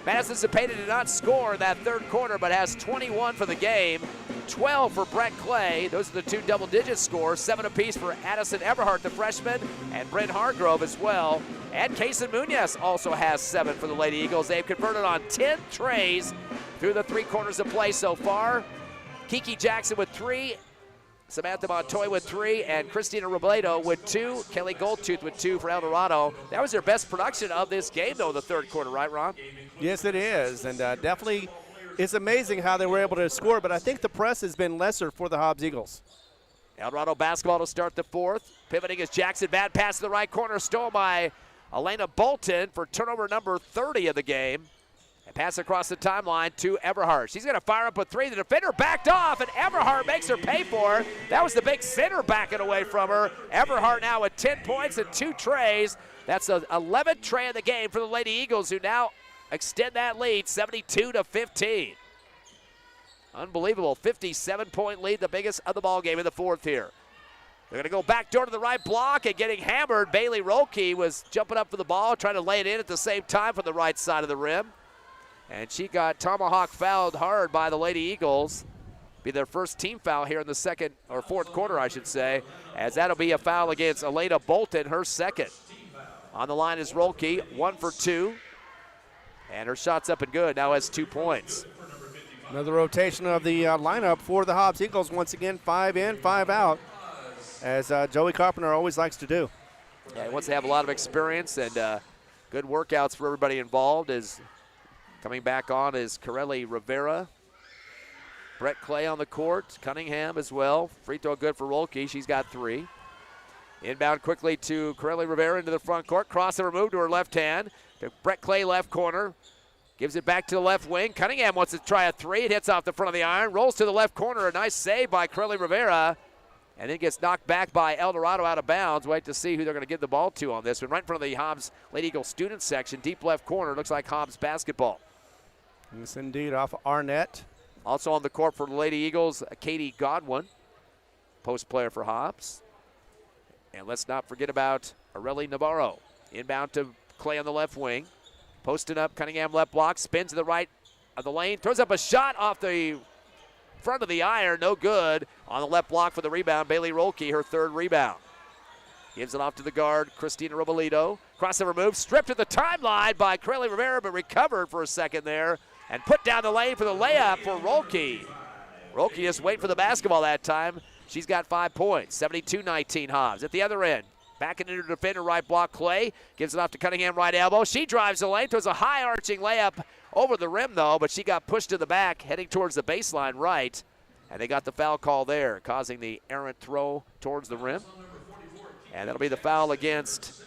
Madison Zepeda did not score in that third quarter, but has 21 for the game. 12 for Brett Clay. Those are the 2 double-digit scores. 7 apiece for Addison Everhart, the freshman, and Brent Hargrove as well. And Kaysen Munoz also has 7 for the Lady Eagles. They've converted on 10 trays through the 3 quarters of play so far. Kiki Jackson with 3, Samantha Montoya with 3, and Christina Robledo with 2. Kelly Goldtooth with 2 for Eldorado. That was their best production of this game, though, the third quarter, right, Ron? Yes, it is, and definitely it's amazing how they were able to score, but I think the press has been lesser for the Hobbs Eagles. Eldorado basketball to start the fourth. Pivoting is Jackson. Bad pass to the right corner, stolen by Elena Bolton for turnover number 30 of the game. And pass across the timeline to Everhart. She's going to fire up a 3. The defender backed off, and Everhart makes her pay for it. That was the big center backing away from her. Everhart now with 10 points and 2 trays. That's the 11th tray of the game for the Lady Eagles, who now extend that lead 72-15. Unbelievable, 57-point lead, the biggest of the ball game in the fourth here. They're going to go back door to the right block, and getting hammered. Bailey Rolke was jumping up for the ball, trying to lay it in at the same time from the right side of the rim. And she got tomahawk fouled hard by the Lady Eagles. Be their first team foul here in the second or fourth quarter, I should say, as that'll be a foul against Elena Bolton, her second. On the line is Rolke, 1 for 2. And her shot's up and good, now has 2 points. Another rotation of the lineup for the Hobbs Eagles. Once again, 5 in, 5 out, as Joey Carpenter always likes to do. Yeah, he wants to have a lot of experience, and good workouts for everybody involved. Is coming back on is Corelli Rivera. Brett Clay on the court, Cunningham as well. Free throw good for Rolke, she's got 3. Inbound quickly to Corelli Rivera into the front court. Crossover move to her left hand. To Brett Clay, left corner. Gives it back to the left wing. Cunningham wants to try a 3. It hits off the front of the iron. Rolls to the left corner. A nice save by Corelli Rivera. And then gets knocked back by Eldorado out of bounds. Wait to see who they're going to give the ball to on this one. Right in front of the Hobbs Lady Eagle student section. Deep left corner. Looks like Hobbs basketball. Yes, indeed, off Arnett. Also on the court for the Lady Eagles, Katie Godwin, post player for Hobbs. And let's not forget about Areli Navarro. Inbound to Clay on the left wing. Posting up, Cunningham left block, spins to the right of the lane, throws up a shot off the front of the iron, no good. On the left block for the rebound, Bailey Rolke, her 3rd rebound. Gives it off to the guard, Christina Robledo. Crossover move, stripped at the timeline by Corelli Rivera, but recovered for a second there. And put down the lane for the layup for Rolke. Rolke just waiting for the basketball that time. She's got 5 points, 72-19 Hobbs. At the other end, back into the defender, right block, Clay. Gives it off to Cunningham, right elbow. She drives the lane, throws a high arching layup over the rim though, but she got pushed to the back, heading towards the baseline right. And they got the foul call there, causing the errant throw towards the rim. And that'll be the foul against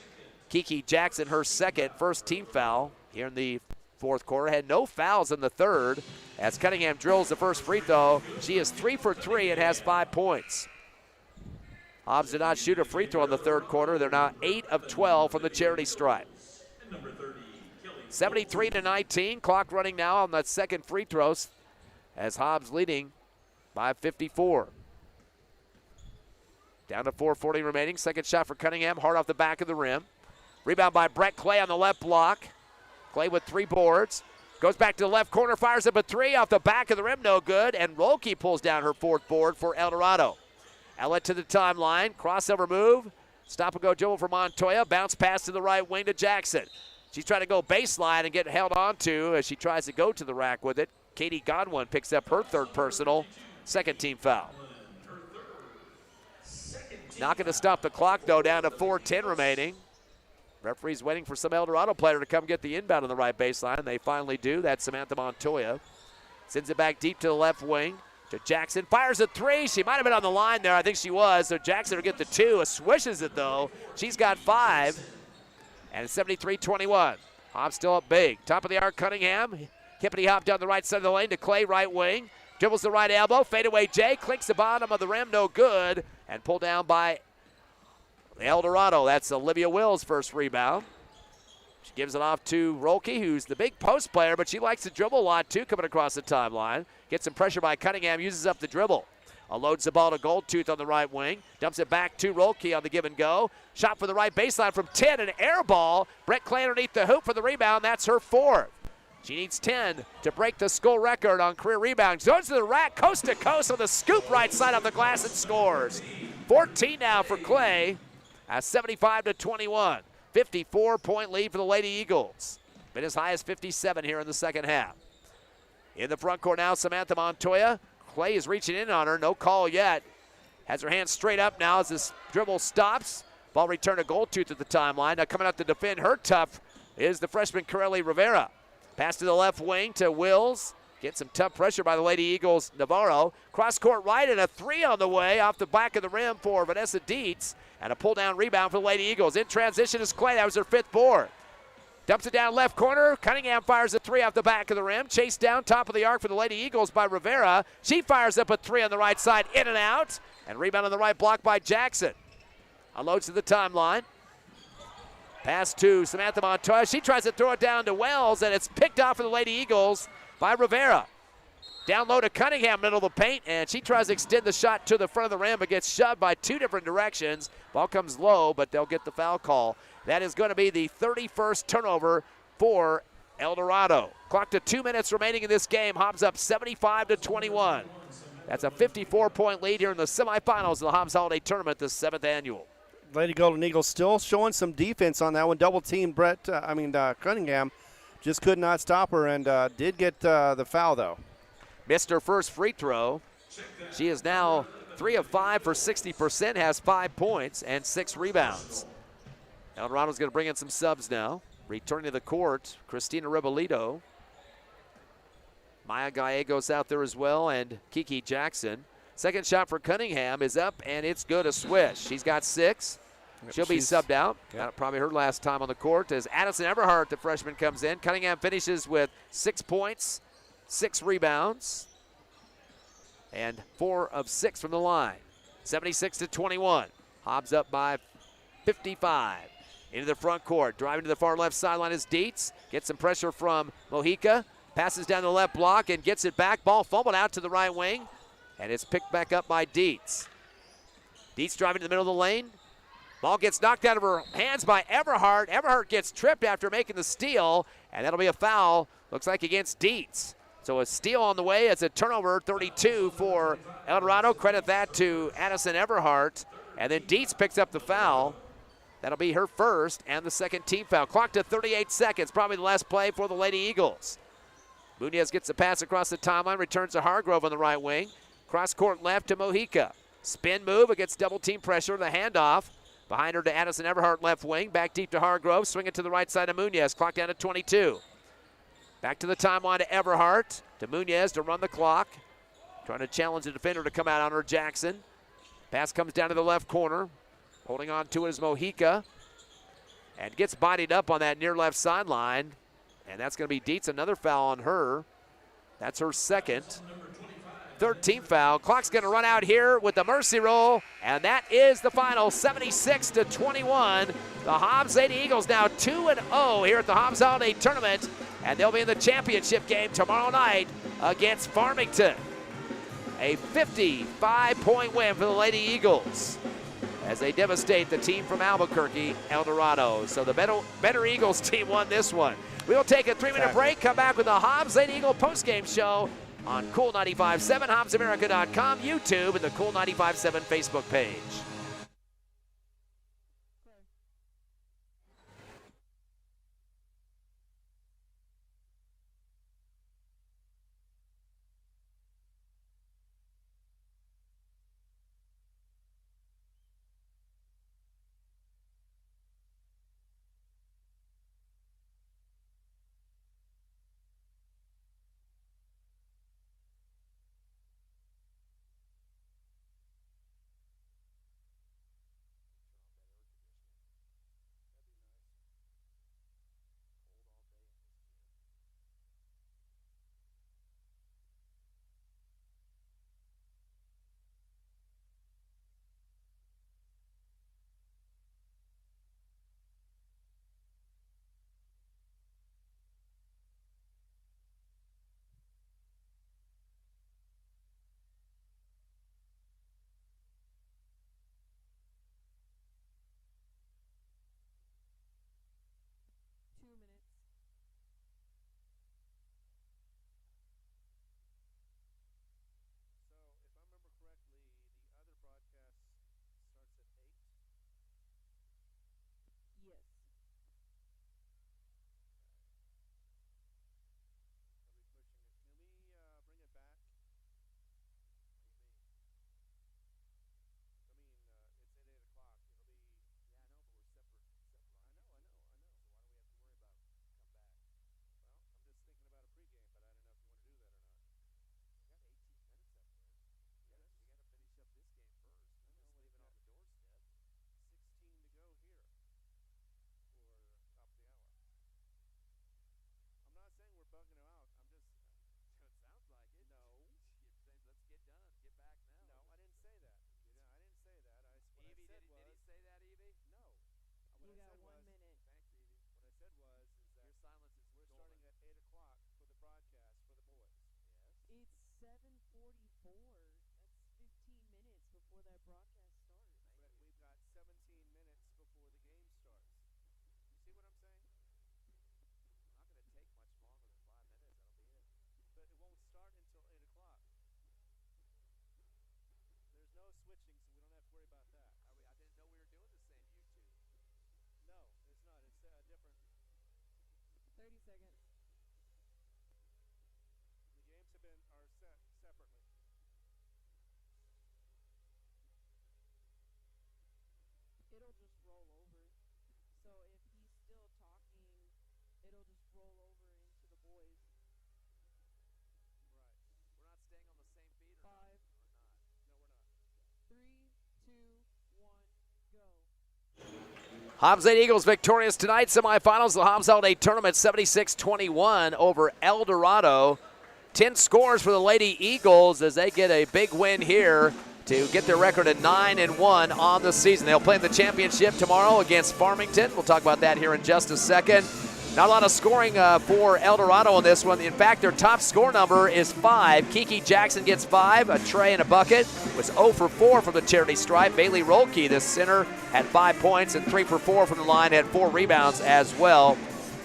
Kiki Jackson, her first team foul here in the fourth quarter. Had no fouls in the third. As Cunningham drills the first free throw, she is 3 for 3 and has 5 points. Hobbs did not shoot a free throw in the third quarter. They're now 8 of 12 from the charity stripe. 73-19, clock running now on that second free throws as Hobbs leading by 54. Down to 4:40 remaining. Second shot for Cunningham, hard off the back of the rim. Rebound by Brett Clay on the left block. Clay with 3 boards. Goes back to the left corner, fires up a 3 off the back of the rim, no good. And Rolke pulls down her 4th board for Eldorado. Outlet to the timeline, crossover move. Stop and go dribble for Montoya. Bounce pass to the right wing to Jackson. She's trying to go baseline and get held onto as she tries to go to the rack with it. Katie Godwin picks up her 3rd personal, 2nd team foul. Not going to stop the clock though, down to 4:10 remaining. Referee's waiting for some Eldorado player to come get the inbound on the right baseline. They finally do. That's Samantha Montoya. Sends it back deep to the left wing to Jackson. Fires a 3. She might have been on the line there. I think she was. So Jackson will get the 2. Swishes it though. She's got 5. And it's 73-21. Hobbs still up big. Top of the arc, Cunningham. Hippity hop down the right side of the lane to Clay, right wing. Dribbles the right elbow. Fadeaway Jay. Clinks the bottom of the rim. No good. And pulled down by Eldorado. That's Olivia Wills' first rebound. She gives it off to Rolke, who's the big post player, but she likes to dribble a lot too coming across the timeline. Gets some pressure by Cunningham, uses up the dribble. Loads the ball to Goldtooth on the right wing. Dumps it back to Rolke on the give and go. Shot for the right baseline from 10, an air ball. Brett Clay underneath the hoop for the rebound. That's her 4th. She needs 10 to break the school record on career rebounds. Goes to the rack, coast to coast on the scoop right side of the glass and scores. 14 now for Clay. At 75-21, 54-point lead for the Lady Eagles. Been as high as 57 here in the second half. In the front court now, Samantha Montoya. Clay is reaching in on her, no call yet. Has her hands straight up now as this dribble stops. Ball returned to Goldtooth at the timeline. Now coming out to defend her tough is the freshman Corelli Rivera. Pass to the left wing to Wills. Gets some tough pressure by the Lady Eagles, Navarro. Cross court right and a three on the way off the back of the rim for Vanessa Dietz. And a pull down rebound for the Lady Eagles. In transition is Clay. That was her 5th board. Dumps it down left corner. Cunningham fires a three off the back of the rim. Chased down top of the arc for the Lady Eagles by Rivera. She fires up a three on the right side, in and out. And rebound on the right block by Jackson. Unloads to the timeline. Pass to Samantha Montoya. She tries to throw it down to Wells, and it's picked off for the Lady Eagles by Rivera. Down low to Cunningham, middle of the paint, and she tries to extend the shot to the front of the rim, but gets shoved by 2 different directions. Ball comes low, but they'll get the foul call. That is going to be the 31st turnover for Eldorado. Clock to 2 minutes remaining in this game. Hobbs up 75-21. That's a 54-point lead here in the semifinals of the Hobbs Holiday Tournament, the 7th annual. Lady Golden Eagles still showing some defense on that one. Double team Cunningham. Just could not stop her and did get the foul, though. Missed her first free throw. She is now 3 of 5 for 60%, has 5 points and 6 rebounds. Eldorado's going to bring in some subs now. Returning to the court, Christina Ribolito. Maya Gallegos out there as well, and Kiki Jackson. Second shot for Cunningham is up, and it's good, a swish. She's got 6. She'll be subbed out. Yep. Probably her last time on the court as Addison Everhart, the freshman, comes in. Cunningham finishes with 6 points, 6 rebounds, and 4 of 6 from the line. 76-21. Hobbs up by 55. Into the front court. Driving to the far left sideline is Dietz. Gets some pressure from Mojica. Passes down the left block and gets it back. Ball fumbled out to the right wing. And it's picked back up by Dietz. Dietz driving to the middle of the lane. Ball gets knocked out of her hands by Everhart. Everhart gets tripped after making the steal. And that'll be a foul, looks like, against Dietz. So a steal on the way. It's a turnover, 32 for Eldorado. Credit that to Addison Everhart. And then Dietz picks up the foul. That'll be her first and the second team foul. Clock to 38 seconds, probably the last play for the Lady Eagles. Munoz gets the pass across the timeline, returns to Hargrove on the right wing. Cross court left to Mojica. Spin move against double team pressure, the handoff. Behind her to Addison Everhart left wing, back deep to Hargrove, swing it to the right side of Munoz, clock down to 22. Back to the timeline to Everhart, to Munoz to run the clock. Trying to challenge the defender to come out on her, Jackson. Pass comes down to the left corner. Holding on to it is Mojica. And gets bodied up on that near left sideline. And that's going to be Dietz, another foul on her. That's her second. 13th foul. Clock's going to run out here with the mercy roll. And that is the final, 76-21. The Hobbs Lady Eagles now 2-0 here at the Hobbs Holiday Tournament. And they'll be in the championship game tomorrow night against Farmington. A 55-point win for the Lady Eagles as they devastate the team from Albuquerque, Eldorado. So the better Eagles team won this one. We'll take a 3-minute break, come back with the Hobbs Lady Eagle postgame show on Cool 95.7, HobbsAmerica.com, YouTube, and the Cool 95.7 Facebook page. Hobbs 8 Eagles victorious tonight. Semifinals, the Hobbs Holiday Tournament, 76-21 over Eldorado. 10 scores for the Lady Eagles as they get a big win here to get their record at 9-1 on the season. They'll play in the championship tomorrow against Farmington. We'll talk about that here in just a second. Not a lot of scoring for Eldorado on this one. In fact, their top score number is 5. Kiki Jackson gets 5, a tray and a bucket. Was 0 for 4 from the charity stripe. Bailey Rolke, the center, had 5 points and 3 for 4 from the line, had 4 rebounds as well.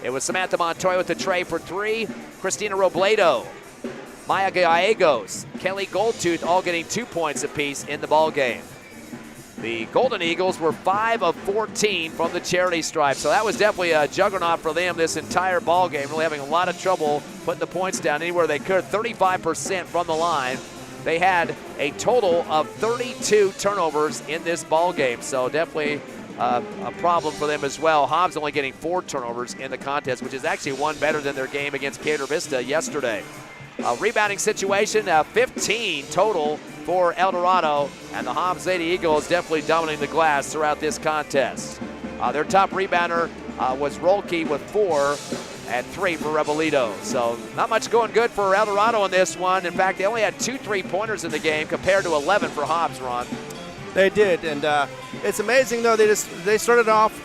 It was Samantha Montoya with the tray for 3. Christina Robledo, Maya Gallegos, Kelly Goldtooth all getting 2 points apiece in the ball game. The Golden Eagles were 5 of 14 from the charity stripe, so that was definitely a juggernaut for them this entire ball game. Really having a lot of trouble putting the points down anywhere they could. 35% from the line. They had a total of 32 turnovers in this ball game, so definitely a problem for them as well. Hobbs only getting 4 turnovers in the contest, which is actually one better than their game against Cadre Vista yesterday. Rebounding situation, 15 total for Eldorado, and the Hobbs Lady Eagles definitely dominating the glass throughout this contest. Their top rebounder was Rolke with 4 and 3 for Rebelito. So not much going good for Eldorado in this one. In fact, they only had 2 3-pointers in the game compared to 11 for Hobbs, Ron. They did, and it's amazing though. They started off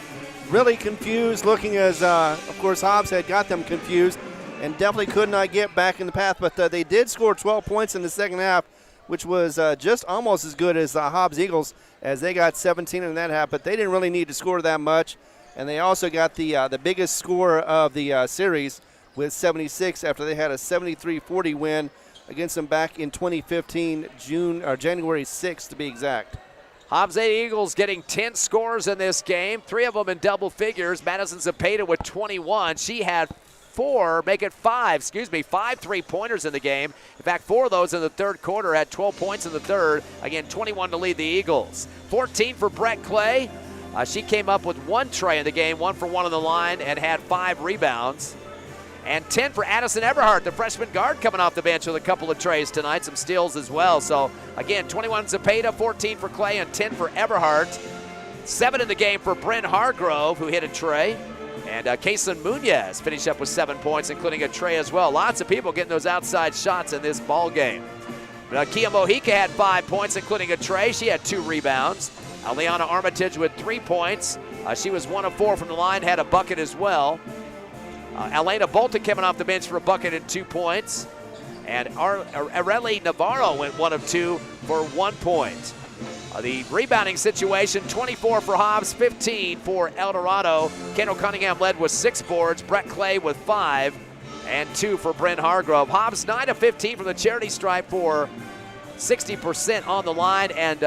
really confused, looking as of course Hobbs had got them confused, and definitely could not get back in the path. But they did score 12 points in the second half, which was just almost as good as the Hobbs Eagles, as they got 17 in that half. But they didn't really need to score that much, and they also got the biggest score of the series with 76 after they had a 73-40 win against them back in 2015, January 6th to be exact. Hobbs 8 Eagles getting 10 scores in this game, 3 of them in double figures. Madison Zepeda with 21. She had 5 3-pointers in the game. In fact, 4 of those in the third quarter, had 12 points in the third. Again, 21 to lead the Eagles. 14 for Brett Clay. She came up with 1 tray in the game, 1 for 1 on the line, and had 5 rebounds. And 10 for Addison Everhart, the freshman guard, coming off the bench with a couple of trays tonight, some steals as well. So, again, 21 Zepeda, 14 for Clay, and 10 for Everhart. 7 in the game for Bryn Hargrove, who hit a tray. And Kason Munoz finished up with 7 points, including a tray as well. Lots of people getting those outside shots in this ball game. Kia Mojica had 5 points, including a tray. She had 2 rebounds. Liana Armitage with 3 points. She was 1 of 4 from the line, had a bucket as well. Elena Bolton coming off the bench for a bucket and 2 points. And Areli Navarro went 1 of 2 for 1 point. The rebounding situation, 24 for Hobbs, 15 for Eldorado. Kendall Cunningham led with 6 boards. Brett Clay with 5 and 2 for Bryn Hargrove. Hobbs 9 of 15 from the charity stripe for 60% on the line, and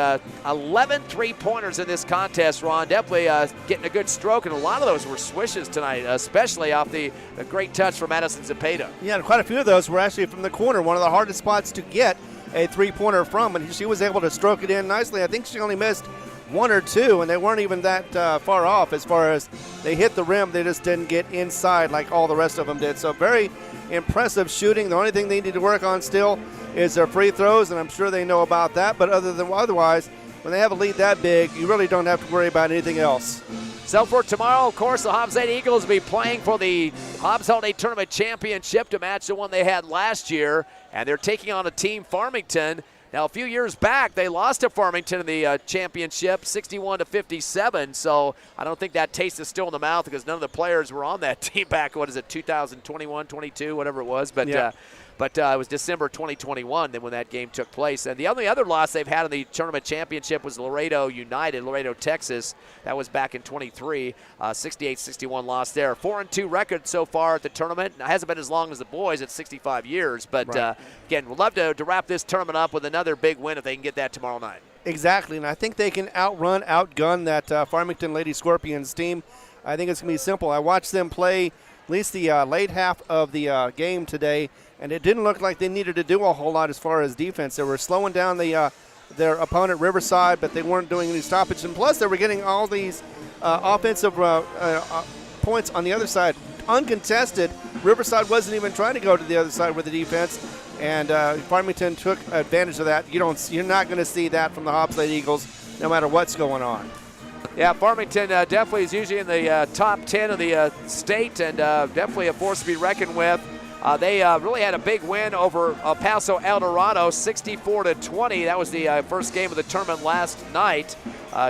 11 3-pointers in this contest, Ron. Definitely getting a good stroke, and a lot of those were swishes tonight, especially off the great touch from Madison Zepeda. Yeah, and quite a few of those were actually from the corner, one of the hardest spots to get a 3-pointer from, and she was able to stroke it in nicely. I think she only missed 1 or 2, and they weren't even that far off as far as they hit the rim. They just didn't get inside like all the rest of them did. So very impressive shooting. The only thing they need to work on still is their free throws, and I'm sure they know about that. But otherwise, when they have a lead that big, you really don't have to worry about anything else. So for tomorrow, of course, the Hobbs 8 Eagles will be playing for the Hobbs Holiday Tournament Championship to match the one they had last year, and they're taking on a team, Farmington. Now, a few years back, they lost to Farmington in the championship, 61-57. So I don't think that taste is still in the mouth because none of the players were on that team back, 2021, 22, whatever it was. But yeah. But it was December 2021 then when that game took place. And the only other loss they've had in the tournament championship was Laredo United, Laredo, Texas. That was back in 23, 68-61 loss there. 4-2 record so far at the tournament. It hasn't been as long as the boys at 65 years. But right. Again, we'd love to wrap this tournament up with another big win if they can get that tomorrow night. Exactly, and I think they can outgun that Farmington Lady Scorpions team. I think it's going to be simple. I watched them play at least the late half of the game today, and it didn't look like they needed to do a whole lot as far as defense. They were slowing down their opponent, Riverside, but they weren't doing any stoppage. And plus, they were getting all these offensive points on the other side. Uncontested, Riverside wasn't even trying to go to the other side with the defense, and Farmington took advantage of that. You're not going to see that from the Hobbs Lady Eagles no matter what's going on. Yeah, Farmington definitely is usually in the top 10 of the state, and definitely a force to be reckoned with. They really had a big win over El Paso Eldorado, 64-20. That was the first game of the tournament last night.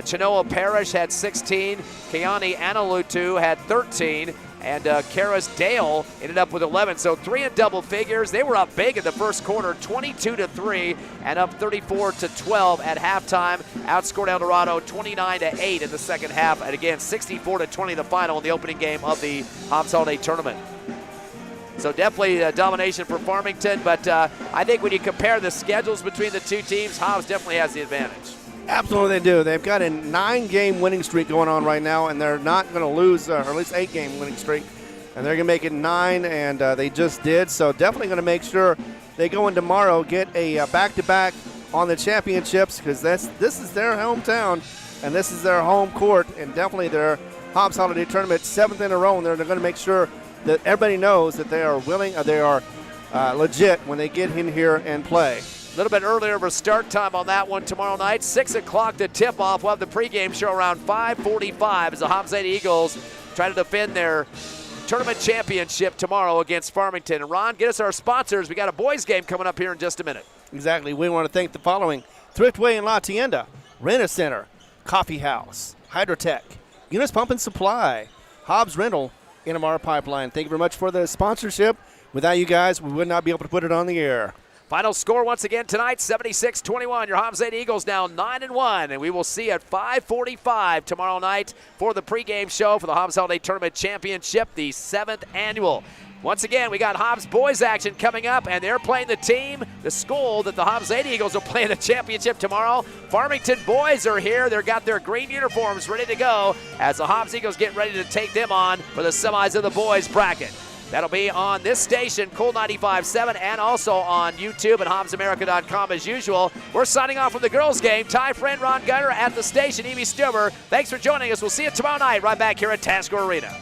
Chinoa Parish had 16. Keani Analutu had 13. And Karis Dale ended up with 11. So 3 in double figures. They were up big in the first quarter, 22-3, and up 34-12 at halftime. Outscored Eldorado 29-8 in the second half. And again, 64-20 the final in the opening game of the Hobbs Holiday Tournament. So definitely domination for Farmington, but I think when you compare the schedules between the two teams, Hobbs definitely has the advantage. Absolutely they do. They've got a 9-game winning streak going on right now, and they're not going to lose, or at least 8-game winning streak. And they're going to make it 9, and they just did. So definitely going to make sure they go in tomorrow, get a back-to-back on the championships, because this is their hometown, and this is their home court, and definitely their Hobbs Holiday Tournament, 7th in a row, and they're going to make sure that everybody knows that they are willing, they are legit when they get in here and play. A little bit earlier of a start time on that one tomorrow night. 6 o'clock to tip off. We'll have the pregame show around 5:45 as the Hobbs Lady Eagles try to defend their tournament championship tomorrow against Farmington. And Ron, get us our sponsors. We got a boys game coming up here in just a minute. Exactly. We want to thank the following: Thriftway in La Tienda, Rent-A-Center, Coffee House, Hydrotech, Eunice Pump and Supply, Hobbs Rental, NMR Pipeline. Thank you very much for the sponsorship. Without you guys, we would not be able to put it on the air. Final score once again tonight, 76-21. Your Hobbs Lady Eagles now 9-1, and we will see at 5:45 tomorrow night for the pregame show for the Hobbs Holiday Tournament Championship, the 7th annual. Once again, we got Hobbs boys action coming up, and they're playing the team, the school that the Hobbs Lady Eagles will play in the championship tomorrow. Farmington boys are here. They've got their green uniforms ready to go as the Hobbs Eagles get ready to take them on for the semis of the boys bracket. That'll be on this station, Cool 95.7, and also on YouTube and HobbsAmerica.com as usual. We're signing off from the girls' game. Ty friend Ron Gunner at the station, Amy Stuber. Thanks for joining us. We'll see you tomorrow night right back here at Tasker Arena.